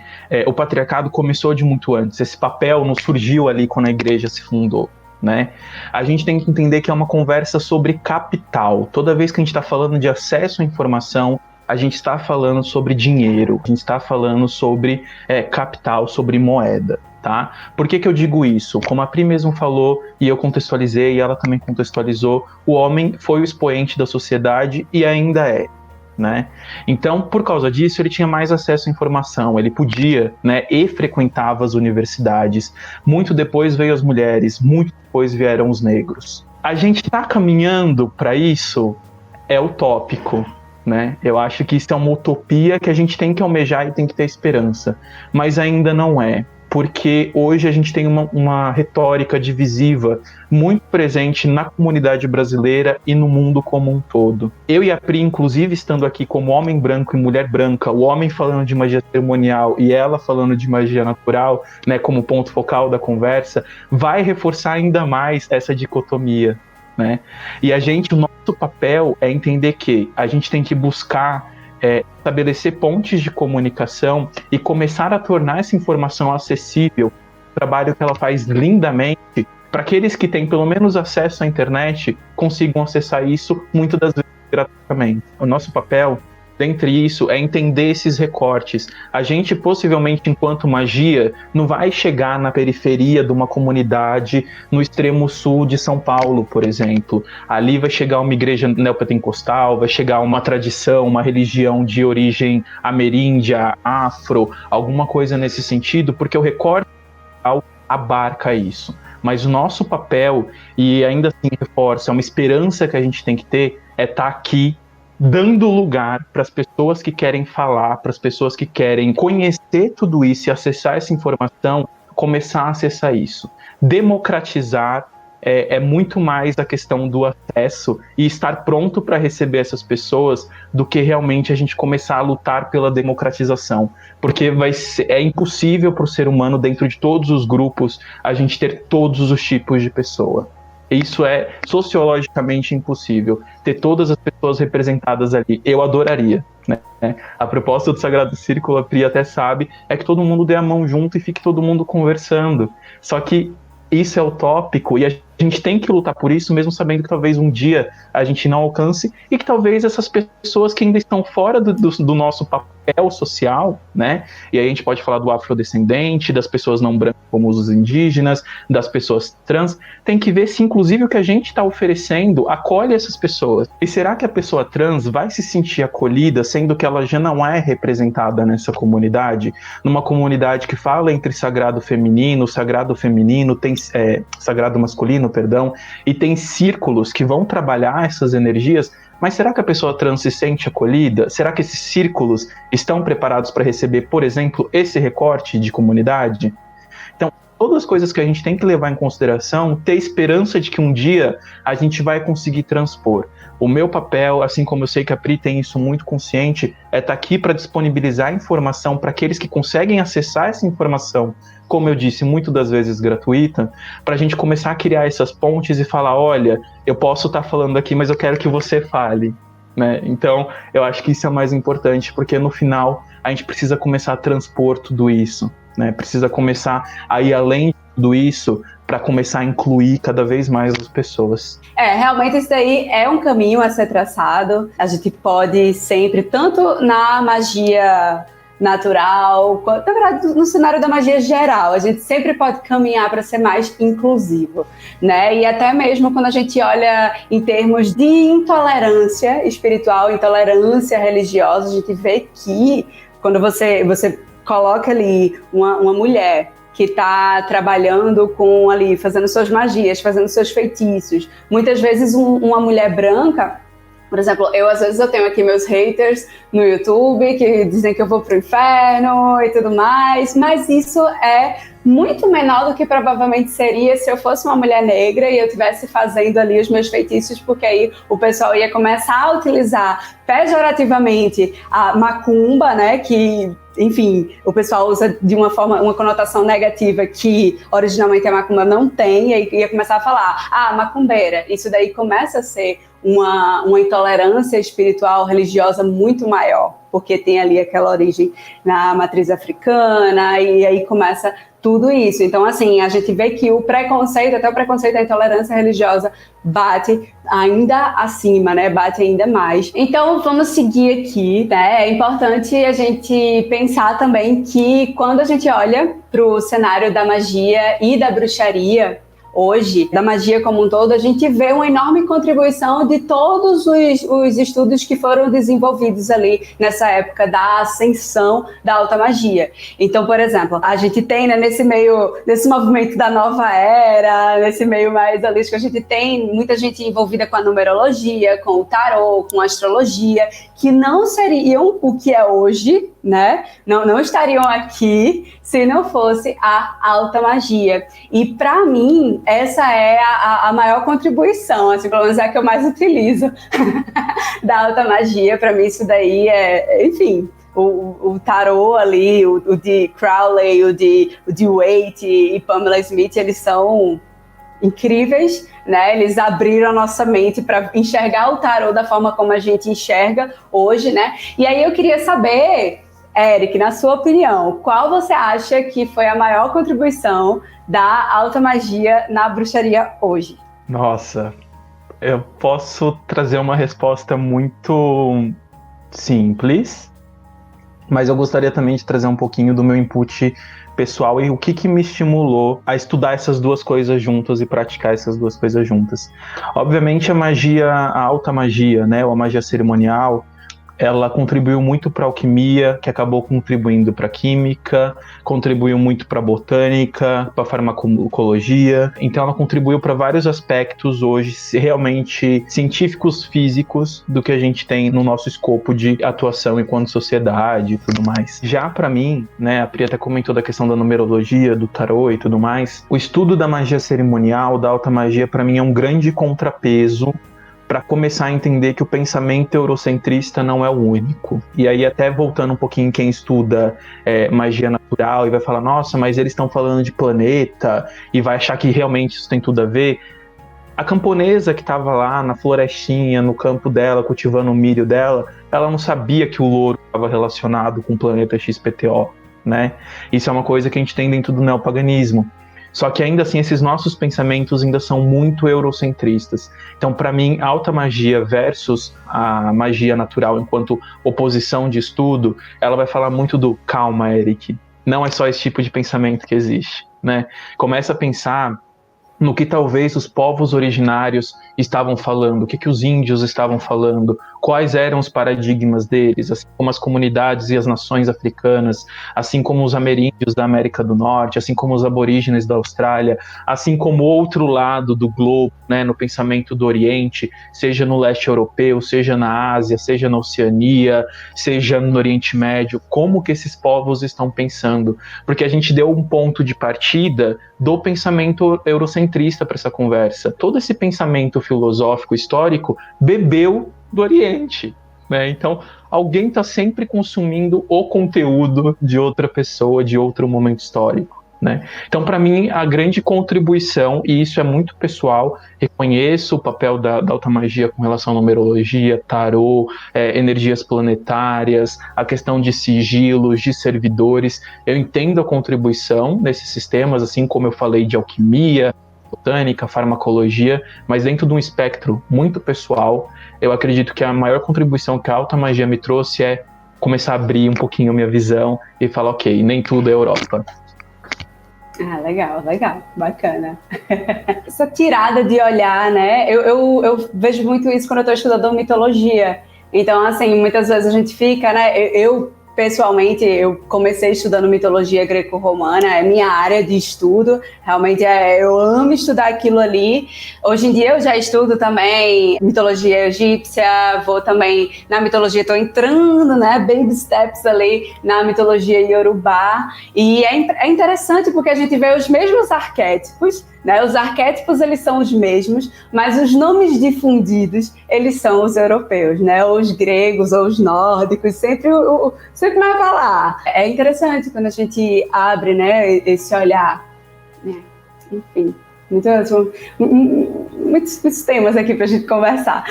o patriarcado começou de muito antes. Esse papel não surgiu ali quando a igreja se fundou, né? A gente tem que entender que é uma conversa sobre capital. Toda vez que a gente está falando de acesso à informação, a gente está falando sobre dinheiro, a gente está falando sobre capital, sobre moeda, tá? Por que eu digo isso? Como a Pri mesmo falou, e eu contextualizei, e ela também contextualizou, o homem foi o expoente da sociedade e ainda é, né? Então, por causa disso, ele tinha mais acesso à informação, ele podia, né, e frequentava as universidades. Muito depois veio as mulheres, muito depois vieram os negros. A gente está caminhando para isso? É utópico, né? Eu acho que isso é uma utopia que a gente tem que almejar e tem que ter esperança, mas ainda não é, porque hoje a gente tem uma retórica divisiva muito presente na comunidade brasileira e no mundo como um todo. Eu e a Pri, inclusive, estando aqui como homem branco e mulher branca, o homem falando de magia cerimonial e ela falando de magia natural, né, como ponto focal da conversa, vai reforçar ainda mais essa dicotomia, né? E o nosso papel é entender que a gente tem que buscar estabelecer pontes de comunicação e começar a tornar essa informação acessível, o trabalho que ela faz lindamente, para aqueles que têm pelo menos acesso à internet consigam acessar isso, muitas das vezes gratuitamente. O nosso papel, dentre isso, é entender esses recortes. A gente, possivelmente, enquanto magia, não vai chegar na periferia de uma comunidade no extremo sul de São Paulo, por exemplo. Ali vai chegar uma igreja neopentecostal, vai chegar uma tradição, uma religião de origem ameríndia, afro, alguma coisa nesse sentido, porque o recorte abarca isso. Mas o nosso papel, e ainda assim reforça, é uma esperança que a gente tem que ter, é estar aqui dando lugar para as pessoas que querem falar, para as pessoas que querem conhecer tudo isso e acessar essa informação, começar a acessar isso. Democratizar é muito mais a questão do acesso e estar pronto para receber essas pessoas do que realmente a gente começar a lutar pela democratização. Porque é impossível para o ser humano, dentro de todos os grupos, a gente ter todos os tipos de pessoa. Isso é sociologicamente impossível, ter todas as pessoas representadas ali. Eu adoraria, né? A proposta do Sagrado Círculo, a Pri até sabe, é que todo mundo dê a mão junto e fique todo mundo conversando. Só que isso é utópico e a gente tem que lutar por isso, mesmo sabendo que talvez um dia a gente não alcance e que talvez essas pessoas que ainda estão fora do nosso papel social, né? E aí a gente pode falar do afrodescendente, das pessoas não brancas como os indígenas, das pessoas trans, tem que ver se inclusive o que a gente está oferecendo acolhe essas pessoas. E será que a pessoa trans vai se sentir acolhida, sendo que ela já não é representada nessa comunidade? Numa comunidade que fala entre sagrado feminino, tem sagrado masculino, perdão, e tem círculos que vão trabalhar essas energias, mas será que a pessoa trans se sente acolhida? Será que esses círculos estão preparados para receber, por exemplo, esse recorte de comunidade? Então, todas as coisas que a gente tem que levar em consideração, ter esperança de que um dia a gente vai conseguir transpor. O meu papel, assim como eu sei que a Pri tem isso muito consciente, é estar aqui para disponibilizar informação para aqueles que conseguem acessar essa informação, como eu disse, muitas das vezes gratuita, para a gente começar a criar essas pontes e falar, olha, eu posso estar falando aqui, mas eu quero que você fale, né? Então, eu acho que isso é o mais importante, porque no final a gente precisa começar a transpor tudo isso, né? Precisa começar a ir além de tudo isso para começar a incluir cada vez mais as pessoas. Realmente isso daí é um caminho a ser traçado. A gente pode sempre, tanto na magia natural, na verdade, no cenário da magia geral, a gente sempre pode caminhar para ser mais inclusivo, né? E até mesmo quando a gente olha em termos de intolerância espiritual, intolerância religiosa, a gente vê que quando você coloca ali uma mulher que está trabalhando com ali, fazendo suas magias, fazendo seus feitiços, muitas vezes uma mulher branca. Por exemplo, às vezes eu tenho aqui meus haters no YouTube que dizem que eu vou pro inferno e tudo mais, mas isso é muito menor do que provavelmente seria se eu fosse uma mulher negra e eu estivesse fazendo ali os meus feitiços, porque aí o pessoal ia começar a utilizar pejorativamente a macumba, né, que, enfim, o pessoal usa de uma forma, uma conotação negativa que originalmente a macumba não tem, e aí ia começar a falar, macumbeira. Isso daí começa a ser uma intolerância espiritual, religiosa muito maior, porque tem ali aquela origem na matriz africana, e aí começa tudo isso. Então, assim, a gente vê que o preconceito, até o preconceito da intolerância religiosa bate ainda acima, né? Bate ainda mais. Então, vamos seguir aqui, né? É importante a gente pensar também que quando a gente olha para o cenário da magia e da bruxaria, hoje, da magia como um todo, a gente vê uma enorme contribuição de todos os estudos que foram desenvolvidos ali nessa época da ascensão da alta magia. Então, por exemplo, a gente tem, né, nesse movimento da nova era, nesse meio mais holístico, a gente tem muita gente envolvida com a numerologia, com o tarô, com a astrologia, que não seriam o que é hoje, né? Não estariam aqui se não fosse a alta magia. E para mim, essa é a maior contribuição, assim, pelo menos é a que eu mais utilizo da alta magia. Para mim isso daí enfim, o tarô ali, o de Crowley, o de Waite e Pamela Smith, eles são incríveis, né? Eles abriram a nossa mente para enxergar o tarô da forma como a gente enxerga hoje, né? E aí eu queria saber, Eric, na sua opinião, qual você acha que foi a maior contribuição da alta magia na bruxaria hoje? Nossa, eu posso trazer uma resposta muito simples, mas eu gostaria também de trazer um pouquinho do meu input pessoal e o que me estimulou a estudar essas duas coisas juntas e praticar essas duas coisas juntas. Obviamente a alta magia, né, ou a magia cerimonial, ela contribuiu muito para a alquimia, que acabou contribuindo para a química, contribuiu muito para a botânica, para a farmacologia. Então ela contribuiu para vários aspectos hoje realmente científicos, físicos, do que a gente tem no nosso escopo de atuação enquanto sociedade e tudo mais. Já para mim, né, a Pri até comentou da questão da numerologia, do tarô e tudo mais, o estudo da magia cerimonial, da alta magia, para mim é um grande contrapeso para começar a entender que o pensamento eurocentrista não é o único. E aí até voltando um pouquinho quem estuda magia natural e vai falar, nossa, mas eles estão falando de planeta e vai achar que realmente isso tem tudo a ver. A camponesa que estava lá na florestinha, no campo dela, cultivando o milho dela, ela não sabia que o louro estava relacionado com o planeta XPTO, né? Isso é uma coisa que a gente tem dentro do neopaganismo. Só que ainda assim, esses nossos pensamentos ainda são muito eurocentristas. Então, para mim, a alta magia versus a magia natural enquanto oposição de estudo, ela vai falar muito do calma, Eric. Não é só esse tipo de pensamento que existe, né? Começa a pensar no que talvez os povos originários estavam falando, o que os índios estavam falando, quais eram os paradigmas deles, assim como as comunidades e as nações africanas, assim como os ameríndios da América do Norte, assim como os aborígenes da Austrália, assim como outro lado do globo, né, no pensamento do Oriente, seja no leste europeu, seja na Ásia, seja na Oceania, seja no Oriente Médio, como que esses povos estão pensando, porque a gente deu um ponto de partida do pensamento eurocentrista para essa conversa. Todo esse pensamento filosófico histórico bebeu do Oriente, né? Então, alguém está sempre consumindo o conteúdo de outra pessoa, de outro momento histórico, né? Então, para mim, a grande contribuição, e isso é muito pessoal, reconheço o papel da alta magia com relação à numerologia, tarô, energias planetárias, a questão de sigilos, de servidores. Eu entendo a contribuição nesses sistemas, assim como eu falei de alquimia, botânica, farmacologia, mas dentro de um espectro muito pessoal, eu acredito que a maior contribuição que a alta magia me trouxe é começar a abrir um pouquinho a minha visão e falar, ok, nem tudo é Europa. Ah, legal, bacana. Essa tirada de olhar, né? Eu vejo muito isso quando eu estou estudando mitologia. Então, assim, muitas vezes a gente fica, né? Pessoalmente, eu comecei estudando mitologia greco-romana, é minha área de estudo, realmente eu amo estudar aquilo ali. Hoje em dia eu já estudo também mitologia egípcia, vou também na mitologia, estou entrando, né, baby steps ali na mitologia iorubá, e é interessante porque a gente vê os mesmos arquétipos, né? Os arquétipos, eles são os mesmos, mas os nomes difundidos, eles são os europeus, né? Ou os gregos, ou os nórdicos, sempre vai falar. É interessante quando a gente abre, né, esse olhar. Enfim, muitos temas aqui pra gente conversar.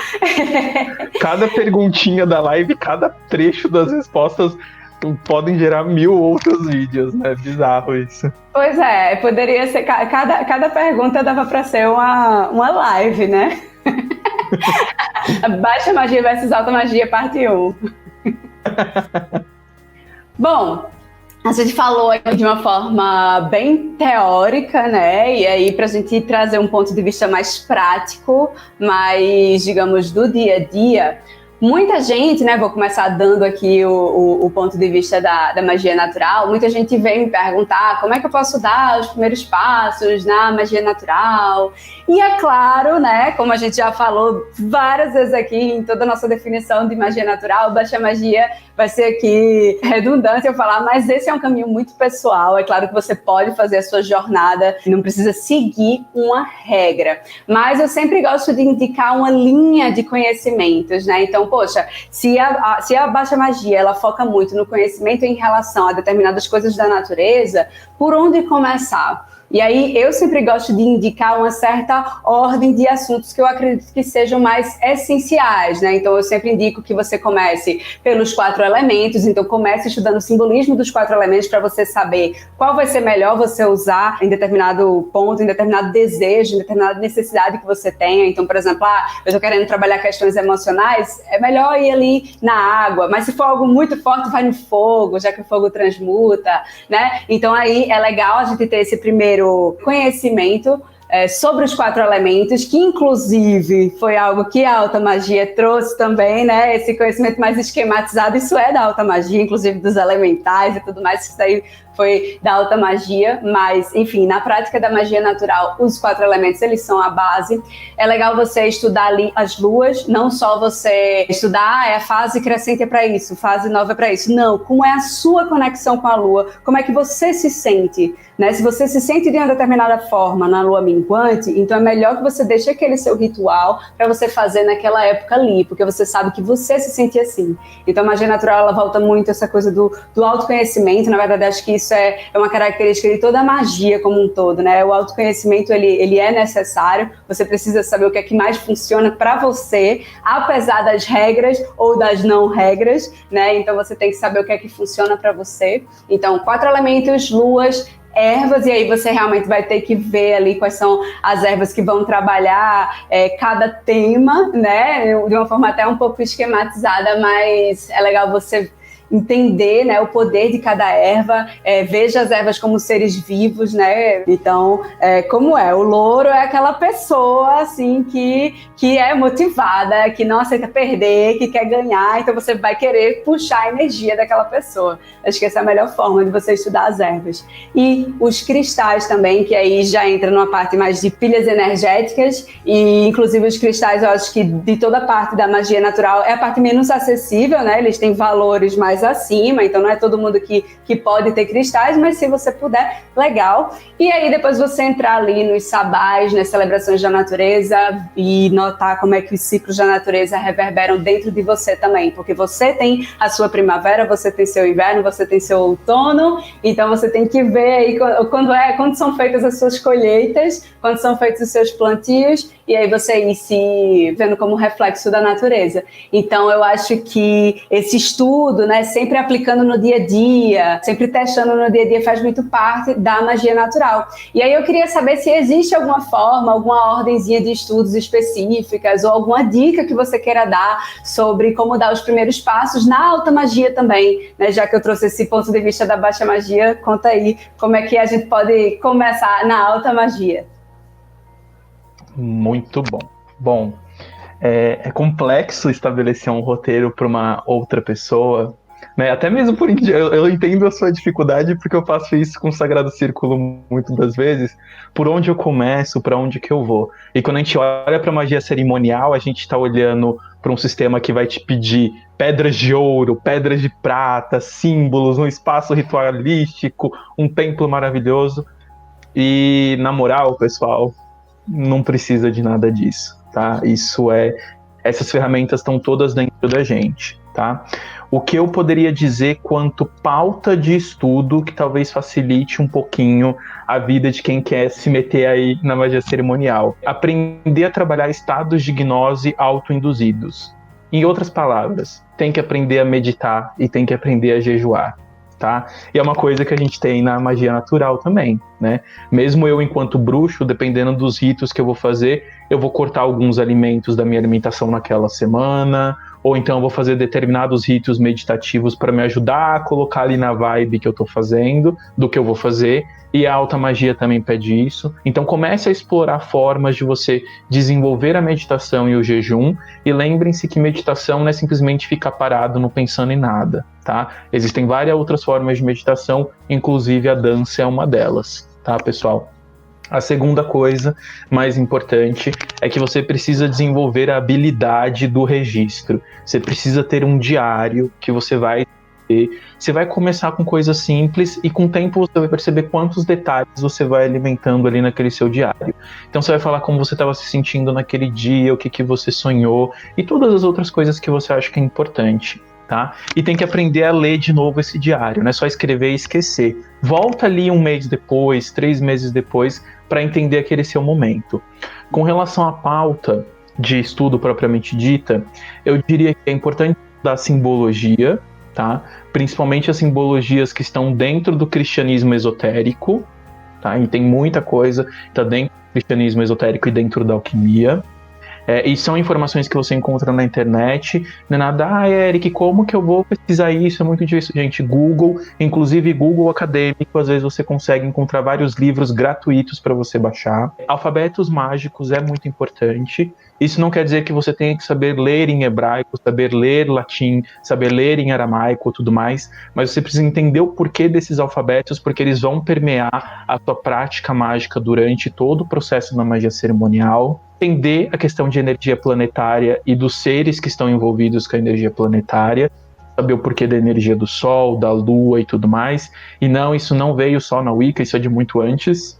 Cada perguntinha da live, cada trecho das respostas podem gerar 1000 outros vídeos, né? Bizarro isso. Pois é, poderia ser, cada pergunta dava para ser uma live, né? Baixa magia versus alta magia, parte 1. Bom, a gente falou de uma forma bem teórica, né? E aí, para a gente trazer um ponto de vista mais prático, mais, digamos, do dia a dia, muita gente, né, vou começar dando aqui o ponto de vista da magia natural, muita gente vem me perguntar como é que eu posso dar os primeiros passos na magia natural. E é claro, né, como a gente já falou várias vezes aqui em toda a nossa definição de magia natural, baixa magia vai ser aqui redundante eu falar, mas esse é um caminho muito pessoal. É claro que você pode fazer a sua jornada, não precisa seguir uma regra, mas eu sempre gosto de indicar uma linha de conhecimentos, né? Então, poxa, se a baixa magia ela foca muito no conhecimento em relação a determinadas coisas da natureza, por onde começar? E aí eu sempre gosto de indicar uma certa ordem de assuntos que eu acredito que sejam mais essenciais, né? Então eu sempre indico que você comece pelos 4 elementos, então comece estudando o simbolismo dos 4 elementos para você saber qual vai ser melhor você usar em determinado ponto, em determinado desejo, em determinada necessidade que você tenha. Então, por exemplo, eu estou querendo trabalhar questões emocionais, é melhor ir ali na água, mas se for algo muito forte, vai no fogo, já que o fogo transmuta, né? Então aí é legal a gente ter esse primeiro conhecimento sobre os 4 elementos, que inclusive foi algo que a alta magia trouxe também, né? Esse conhecimento mais esquematizado, isso é da alta magia, inclusive dos elementais e tudo mais, isso daí foi da alta magia, mas, enfim, na prática da magia natural, os 4 elementos, eles são a base. É legal você estudar ali as luas, não só você estudar, a fase crescente é para isso, fase nova é para isso. Não, como é a sua conexão com a lua, como é que você se sente, né? Se você se sente de uma determinada forma na lua minguante, então é melhor que você deixe aquele seu ritual para você fazer naquela época ali, porque você sabe que você se sente assim. Então a magia natural, ela volta muito a essa coisa do autoconhecimento. Na verdade, acho que isso é uma característica de toda a magia como um todo, né? O autoconhecimento, ele é necessário, você precisa saber o que é que mais funciona para você, apesar das regras ou das não regras, né? Então você tem que saber o que é que funciona para você. Então, 4 elementos, luas, ervas, e aí você realmente vai ter que ver ali quais são as ervas que vão trabalhar cada tema, né? De uma forma até um pouco esquematizada, mas é legal você entender, né, o poder de cada erva, veja as ervas como seres vivos, né? Então, como o louro é aquela pessoa, assim, que é motivada, que não aceita perder, que quer ganhar, então você vai querer puxar a energia daquela pessoa. Acho que essa é a melhor forma de você estudar as ervas. E os cristais também, que aí já entra numa parte mais de pilhas energéticas, e inclusive os cristais, eu acho que de toda a parte da magia natural é a parte menos acessível, né? Eles têm valores mais acima, então não é todo mundo que pode ter cristais, mas se você puder, legal. E aí depois você entrar ali nos sabás, nas celebrações da natureza e notar como é que os ciclos da natureza reverberam dentro de você também, porque você tem a sua primavera, você tem seu inverno, você tem seu outono, então você tem que ver aí quando são feitas as suas colheitas, quando são feitos os seus plantios, e aí você ir se vendo como reflexo da natureza. Então eu acho que esse estudo, né, Sempre aplicando no dia a dia, sempre testando no dia a dia, faz muito parte da magia natural. E aí eu queria saber se existe alguma forma, alguma ordenzinha de estudos específicas ou alguma dica que você queira dar sobre como dar os primeiros passos na alta magia também, né? Já que eu trouxe esse ponto de vista da baixa magia, conta aí como é que a gente pode começar na alta magia. Muito bom. Bom, é complexo estabelecer um roteiro para uma outra pessoa, né? Até mesmo eu entendo a sua dificuldade, porque eu faço isso com o Sagrado Círculo muitas das vezes, por onde eu começo, para onde que eu vou. E quando a gente olha para magia cerimonial, a gente está olhando para um sistema que vai te pedir pedras de ouro, pedras de prata, símbolos, um espaço ritualístico, um templo maravilhoso. E, na moral, pessoal, não precisa de nada disso, tá? Essas ferramentas estão todas dentro da gente, tá? O que eu poderia dizer quanto pauta de estudo que talvez facilite um pouquinho a vida de quem quer se meter aí na magia cerimonial. Aprender a trabalhar estados de gnose autoinduzidos. Em outras palavras, tem que aprender a meditar e tem que aprender a jejuar. Tá? E é uma coisa que a gente tem na magia natural também, né? Mesmo eu, enquanto bruxo, dependendo dos ritos que eu vou fazer, eu vou cortar alguns alimentos da minha alimentação naquela semana, ou então eu vou fazer determinados ritos meditativos para me ajudar a colocar ali na vibe que eu tô fazendo, do que eu vou fazer, e a alta magia também pede isso. Então comece a explorar formas de você desenvolver a meditação e o jejum, e lembrem-se que meditação não é simplesmente ficar parado não pensando em nada, tá? Existem várias outras formas de meditação, inclusive a dança é uma delas, tá, pessoal? A segunda coisa mais importante é que você precisa desenvolver a habilidade do registro. Você precisa ter um diário que você vai ter. Você vai começar com coisas simples e com o tempo você vai perceber quantos detalhes você vai alimentando ali naquele seu diário. Então você vai falar como você estava se sentindo naquele dia, o que você sonhou e todas as outras coisas que você acha que é importante. Tá? E tem que aprender a ler de novo esse diário, não é só escrever e esquecer. Volta ali 1 mês depois, 3 meses depois, para entender aquele seu momento. Com relação à pauta de estudo propriamente dita, eu diria que é importante estudar simbologia, tá? Principalmente as simbologias que estão dentro do cristianismo esotérico, tá? E tem muita coisa que está dentro do cristianismo esotérico e dentro da alquimia. E são informações que você encontra na internet, não é nada, Eric, como que eu vou pesquisar isso? É muito difícil. Gente, Google, inclusive Google acadêmico, às vezes você consegue encontrar vários livros gratuitos para você baixar. Alfabetos mágicos é muito importante. Isso não quer dizer que você tenha que saber ler em hebraico, saber ler latim, saber ler em aramaico, tudo mais, mas você precisa entender o porquê desses alfabetos, porque eles vão permear a sua prática mágica durante todo o processo da magia cerimonial. Entender a questão de energia planetária e dos seres que estão envolvidos com a energia planetária, saber o porquê da energia do Sol, da Lua e tudo mais. E não, isso não veio só na Wicca, isso é de muito antes.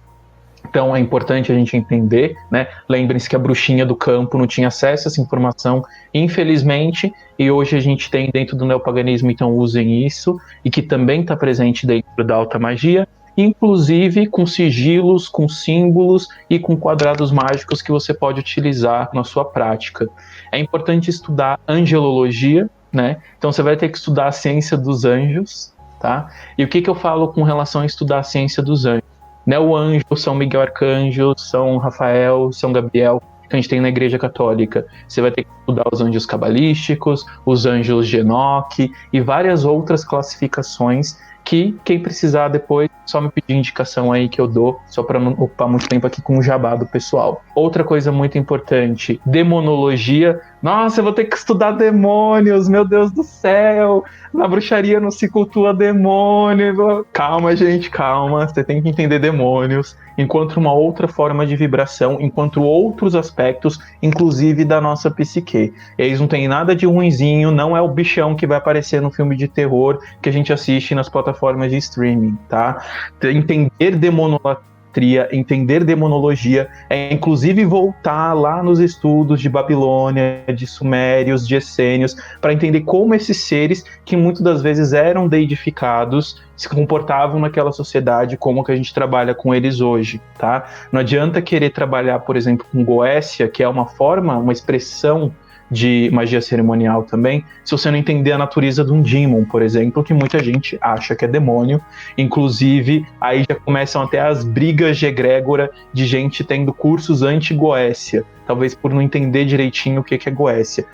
Então é importante a gente entender, né? Lembrem-se que a bruxinha do campo não tinha acesso a essa informação, infelizmente, e hoje a gente tem dentro do neopaganismo, então usem isso, e que também está presente dentro da alta magia, inclusive com sigilos, com símbolos e com quadrados mágicos que você pode utilizar na sua prática. É importante estudar angelologia, né? Então você vai ter que estudar a ciência dos anjos, tá? E o que eu falo com relação a estudar a ciência dos anjos? Né, o anjo, São Miguel Arcanjo, São Rafael, São Gabriel, que a gente tem na Igreja Católica. Você vai ter que estudar os anjos cabalísticos, os anjos de Enoque e várias outras classificações que quem precisar depois, só me pedir indicação aí que eu dou, só para não ocupar muito tempo aqui com o jabá do pessoal. Outra coisa muito importante, demonologia. Nossa, eu vou ter que estudar demônios, meu Deus do céu, na bruxaria não se cultua demônio. Calma, gente, calma, você tem que entender demônios enquanto uma outra forma de vibração, enquanto outros aspectos, inclusive da nossa psique. Eles não têm nada de ruinzinho, não é o bichão que vai aparecer no filme de terror que a gente assiste nas plataformas de streaming, tá? Entender demonolatria, entender demonologia, é inclusive voltar lá nos estudos de Babilônia, de Sumérios, de Essênios, para entender como esses seres, que muitas das vezes eram deidificados, se comportavam naquela sociedade, como que a gente trabalha com eles hoje, tá? Não adianta querer trabalhar, por exemplo, com Goécia, que é uma forma, uma expressão de magia cerimonial também, se você não entender a natureza de um demon, por exemplo, que muita gente acha que é demônio. Inclusive, aí já começam até as brigas de egrégora de gente tendo cursos anti-Goécia, talvez por não entender direitinho o que é Goécia.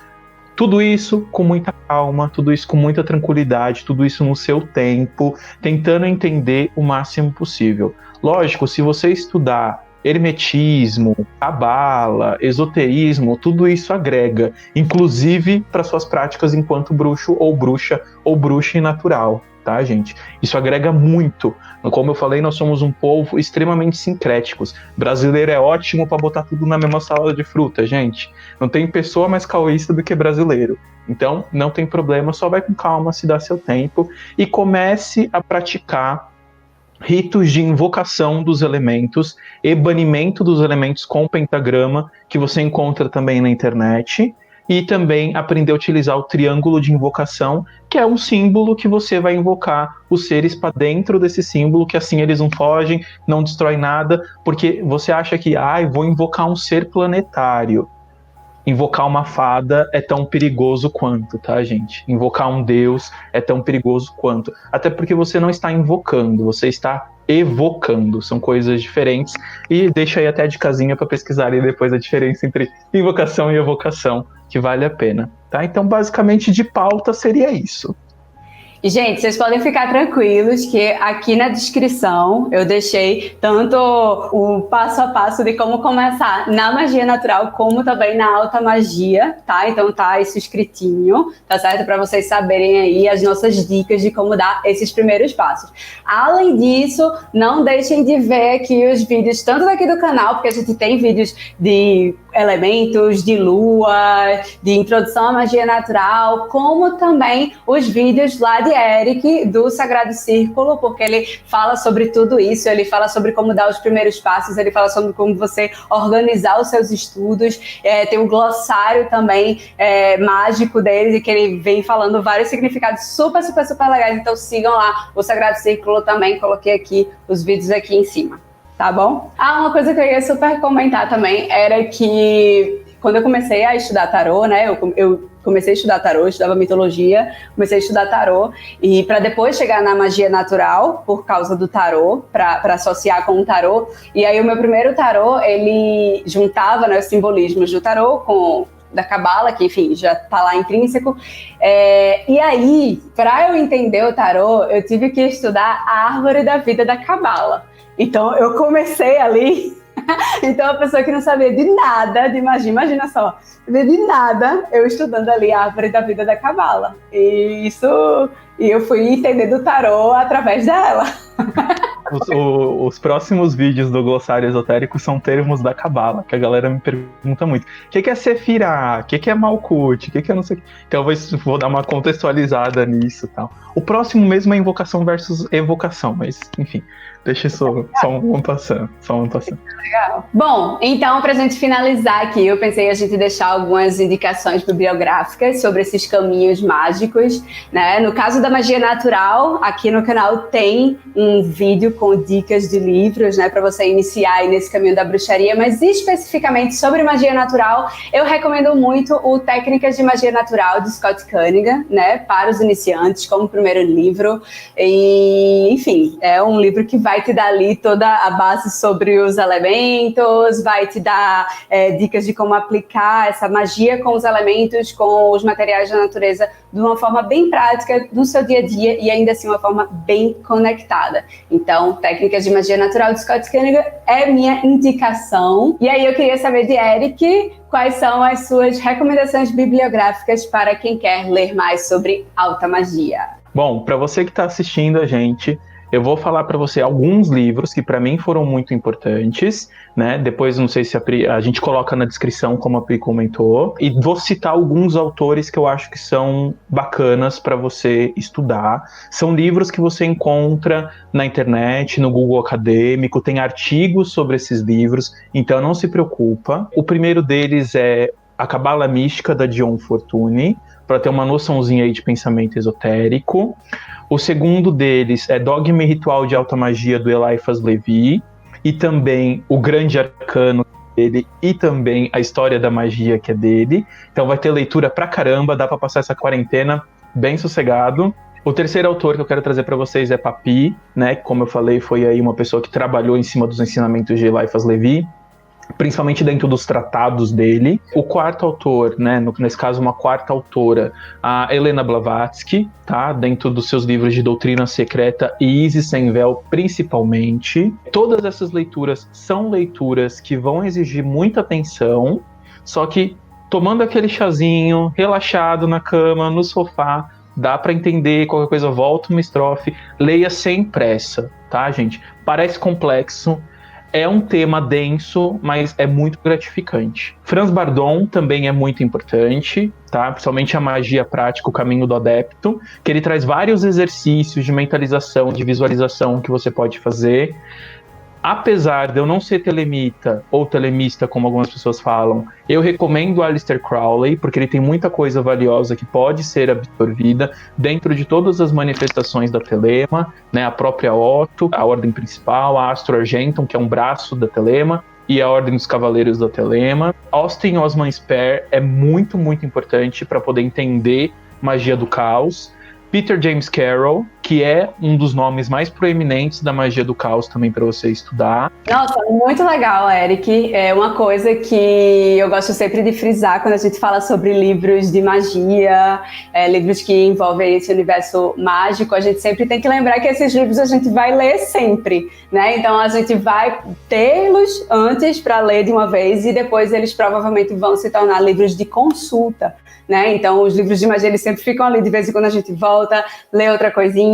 Tudo isso com muita calma, tudo isso com muita tranquilidade, tudo isso no seu tempo, tentando entender o máximo possível. Lógico, se você estudar hermetismo, cabala, esoterismo, tudo isso agrega, inclusive para suas práticas enquanto bruxo ou bruxa natural, tá, gente? Isso agrega muito. Como eu falei, nós somos um povo extremamente sincréticos. Brasileiro é ótimo para botar tudo na mesma salada de fruta, gente. Não tem pessoa mais caoísta do que brasileiro. Então, não tem problema, só vai com calma, se dá seu tempo e comece a praticar ritos de invocação dos elementos e banimento dos elementos com pentagrama, que você encontra também na internet, e também aprender a utilizar o triângulo de invocação, que é um símbolo que você vai invocar os seres para dentro desse símbolo, que assim eles não fogem, não destrói nada, porque você acha que, vou invocar um ser planetário. Invocar uma fada é tão perigoso quanto, tá, gente? Invocar um deus é tão perigoso quanto. Até porque você não está invocando, você está evocando. São coisas diferentes. E deixa aí até a dicasinha para pesquisarem depois a diferença entre invocação e evocação, que vale a pena, tá? Então, basicamente, de pauta seria isso. E, gente, vocês podem ficar tranquilos que aqui na descrição eu deixei tanto o passo a passo de como começar na magia natural, como também na alta magia, tá? Então tá isso escritinho, tá certo? Para vocês saberem aí as nossas dicas de como dar esses primeiros passos. Além disso, não deixem de ver aqui os vídeos, tanto daqui do canal, porque a gente tem vídeos de elementos, de lua, de introdução à magia natural, como também os vídeos lá de Eric, do Sagrado Círculo, porque ele fala sobre tudo isso, ele fala sobre como dar os primeiros passos, ele fala sobre como você organizar os seus estudos, tem o glossário também mágico dele, que ele vem falando vários significados super, super, super legais, então sigam lá o Sagrado Círculo também, coloquei aqui os vídeos aqui em cima. Tá bom? Uma coisa que eu ia super comentar também era que quando eu comecei a estudar tarô, né? Eu comecei a estudar tarô, estudava mitologia, comecei a estudar tarô e para depois chegar na magia natural por causa do tarô, para associar com o tarô. E aí o meu primeiro tarô, ele juntava, né, os simbolismos do tarô com da cabala, que enfim, já tá lá intrínseco. E aí, para eu entender o tarô, eu tive que estudar a árvore da vida da cabala. Então, eu comecei ali. Então, a pessoa que não sabia de nada de magia, imagina só, sabia de nada, eu estudando ali a árvore da vida da cabala. E eu fui entender do tarô através dela. Os próximos vídeos do Glossário Esotérico são termos da cabala, que a galera me pergunta muito. O que é Sefirah? O que é Malkuth? O que é não sei o que? Então eu vou dar uma contextualizada nisso e tal. O próximo mesmo é invocação versus evocação, mas enfim, deixa isso só um passando. Legal. Bom, então pra gente finalizar aqui, eu pensei a gente deixar algumas indicações bibliográficas sobre esses caminhos mágicos, né? No caso da magia natural, aqui no canal tem um vídeo com dicas de livros, né, para você iniciar aí nesse caminho da bruxaria, mas especificamente sobre magia natural, eu recomendo muito o Técnicas de Magia Natural de Scott Cunningham, né, para os iniciantes, como primeiro livro. E, enfim, é um livro que vai te dar ali toda a base sobre os elementos, vai te dar dicas de como aplicar essa magia com os elementos, com os materiais da natureza, de uma forma bem prática no seu dia a dia e ainda assim uma forma bem conectada. Então, Técnicas de Magia Natural de Scott Cunningham é minha indicação. E aí eu queria saber de Eric, quais são as suas recomendações bibliográficas para quem quer ler mais sobre alta magia? Bom, para você que está assistindo a gente, eu vou falar para você alguns livros que para mim foram muito importantes, né? Depois, não sei se a gente coloca na descrição, como a Pri comentou, e vou citar alguns autores que eu acho que são bacanas para você estudar. São livros que você encontra na internet, no Google Acadêmico, tem artigos sobre esses livros, então não se preocupa. O primeiro deles é A Cabala Mística, da Dion Fortune, para ter uma noçãozinha aí de pensamento esotérico. O segundo deles é Dogma e Ritual de Alta Magia, do Eliphas Levi, e também O Grande Arcano, dele e também a história da magia que é dele. Então vai ter leitura pra caramba, dá pra passar essa quarentena bem sossegado. O terceiro autor que eu quero trazer para vocês é Papy, né? Como eu falei, foi aí uma pessoa que trabalhou em cima dos ensinamentos de Eliphas Levi, principalmente dentro dos tratados dele. O quarto autor, né, nesse caso uma quarta autora, a Helena Blavatsky, tá, dentro dos seus livros de Doutrina Secreta e Isis Sem Véu, principalmente. Todas essas leituras são leituras que vão exigir muita atenção, só que tomando aquele chazinho, relaxado na cama, no sofá, dá para entender, qualquer coisa, volta uma estrofe, leia sem pressa, tá, gente? Parece complexo, é um tema denso, mas é muito gratificante. Franz Bardon também é muito importante, tá? Principalmente a magia prática, o caminho do adepto, que ele traz vários exercícios de mentalização, de visualização que você pode fazer. Apesar de eu não ser telemita ou telemista, como algumas pessoas falam, eu recomendo o Aleister Crowley, porque ele tem muita coisa valiosa que pode ser absorvida dentro de todas as manifestações da Telema, né? A própria Otto, a Ordem Principal, a Astro Argentum, que é um braço da Telema, e a Ordem dos Cavaleiros da Telema. Austin Osman Spare é muito, muito importante para poder entender magia do caos. Peter James Carroll, que é um dos nomes mais proeminentes da magia do caos também para você estudar. Nossa, muito legal, Eric. É uma coisa que eu gosto sempre de frisar quando a gente fala sobre livros de magia, livros que envolvem esse universo mágico, a gente sempre tem que lembrar que esses livros a gente vai ler sempre, né? Então a gente vai tê-los antes para ler de uma vez e depois eles provavelmente vão se tornar livros de consulta, né? Então os livros de magia eles sempre ficam ali, de vez em quando a gente volta, lê outra coisinha,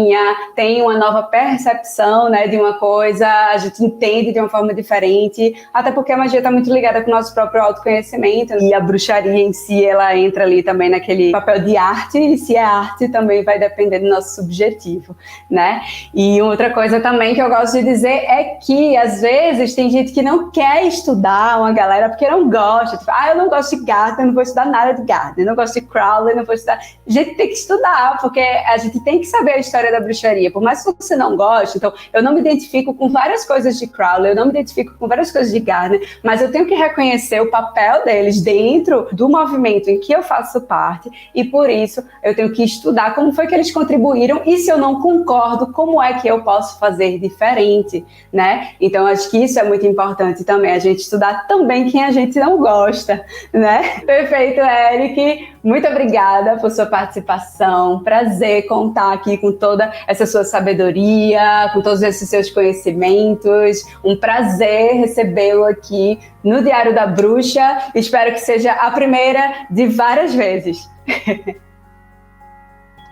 tem uma nova percepção, né, de uma coisa, a gente entende de uma forma diferente, até porque a magia está muito ligada com o nosso próprio autoconhecimento, e a bruxaria em si, ela entra ali também naquele papel de arte, e se é arte também vai depender do nosso subjetivo, né? E outra coisa também que eu gosto de dizer é que às vezes tem gente que não quer estudar, uma galera, porque não gosta, tipo, eu não gosto de Gardner, não vou estudar nada de Gardner, não gosto de Crowley, não vou estudar. A gente tem que estudar, porque a gente tem que saber a história da bruxaria, por mais que você não goste. Então, eu não me identifico com várias coisas de Crowley, eu não me identifico com várias coisas de Gardner, mas eu tenho que reconhecer o papel deles dentro do movimento em que eu faço parte, e por isso eu tenho que estudar como foi que eles contribuíram, e se eu não concordo, como é que eu posso fazer diferente, né? Então, acho que isso é muito importante também, a gente estudar também quem a gente não gosta, né? Perfeito, Eric. Muito obrigada por sua participação, prazer contar aqui com toda essa sua sabedoria, com todos esses seus conhecimentos, um prazer recebê-lo aqui no Diário da Bruxa, espero que seja a primeira de várias vezes.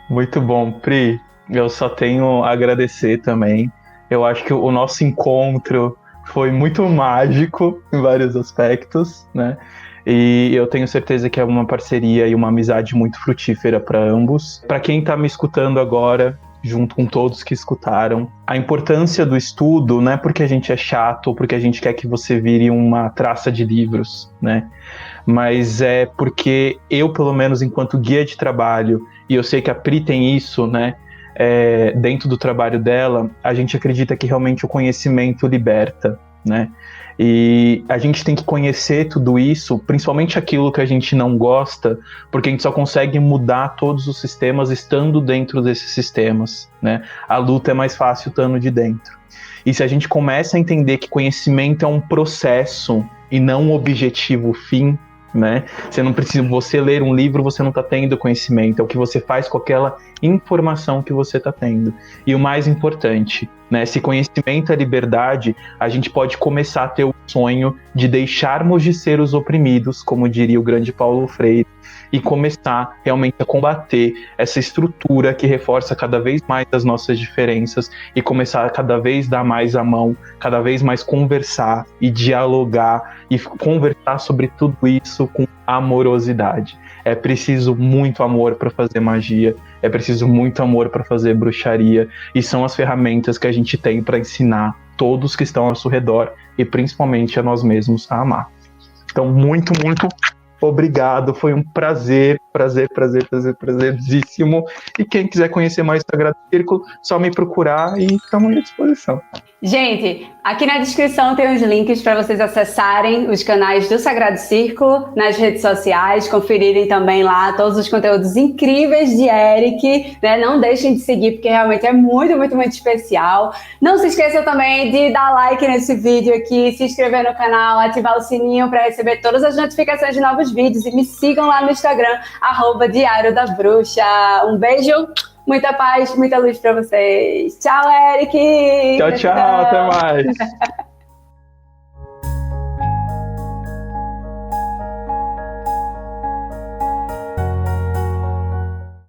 Muito bom, Pri, eu só tenho a agradecer também, eu acho que o nosso encontro foi muito mágico em vários aspectos, né? E eu tenho certeza que é uma parceria e uma amizade muito frutífera para ambos. Para quem está me escutando agora, junto com todos que escutaram, a importância do estudo não é porque a gente é chato ou porque a gente quer que você vire uma traça de livros, né? Mas é porque eu, pelo menos enquanto guia de trabalho, e eu sei que a Pri tem isso, né? Dentro do trabalho dela, a gente acredita que realmente o conhecimento liberta, né? E a gente tem que conhecer tudo isso, principalmente aquilo que a gente não gosta, porque a gente só consegue mudar todos os sistemas estando dentro desses sistemas, né? A luta é mais fácil estando de dentro. E se a gente começa a entender que conhecimento é um processo e não um objetivo fim, né? Você não precisa, você ler um livro, você não está tendo conhecimento, é o que você faz com aquela informação que você está tendo. E o mais importante, né? Se conhecimento é liberdade, a gente pode começar a ter o sonho de deixarmos de ser os oprimidos, como diria o grande Paulo Freire, e começar realmente a combater essa estrutura que reforça cada vez mais as nossas diferenças e começar a cada vez dar mais a mão, cada vez mais conversar e dialogar e conversar sobre tudo isso com amorosidade. É preciso muito amor para fazer magia, é preciso muito amor para fazer bruxaria, e são as ferramentas que a gente tem para ensinar todos que estão ao nosso redor e principalmente a nós mesmos a amar. Então, muito, muito obrigado, foi um prazerzíssimo. E quem quiser conhecer mais o Sagrado Círculo, só me procurar e estamos à disposição. Gente, aqui na descrição tem os links para vocês acessarem os canais do Sagrado Círculo nas redes sociais, conferirem também lá todos os conteúdos incríveis de Eric, né? Não deixem de seguir, porque realmente é muito, muito, muito especial. Não se esqueçam também de dar like nesse vídeo aqui, se inscrever no canal, ativar o sininho para receber todas as notificações de novos vídeos e me sigam lá no Instagram, @Diário da Bruxa. Um beijo! Muita paz, muita luz pra vocês. Tchau, Eric! Tchau, até mais!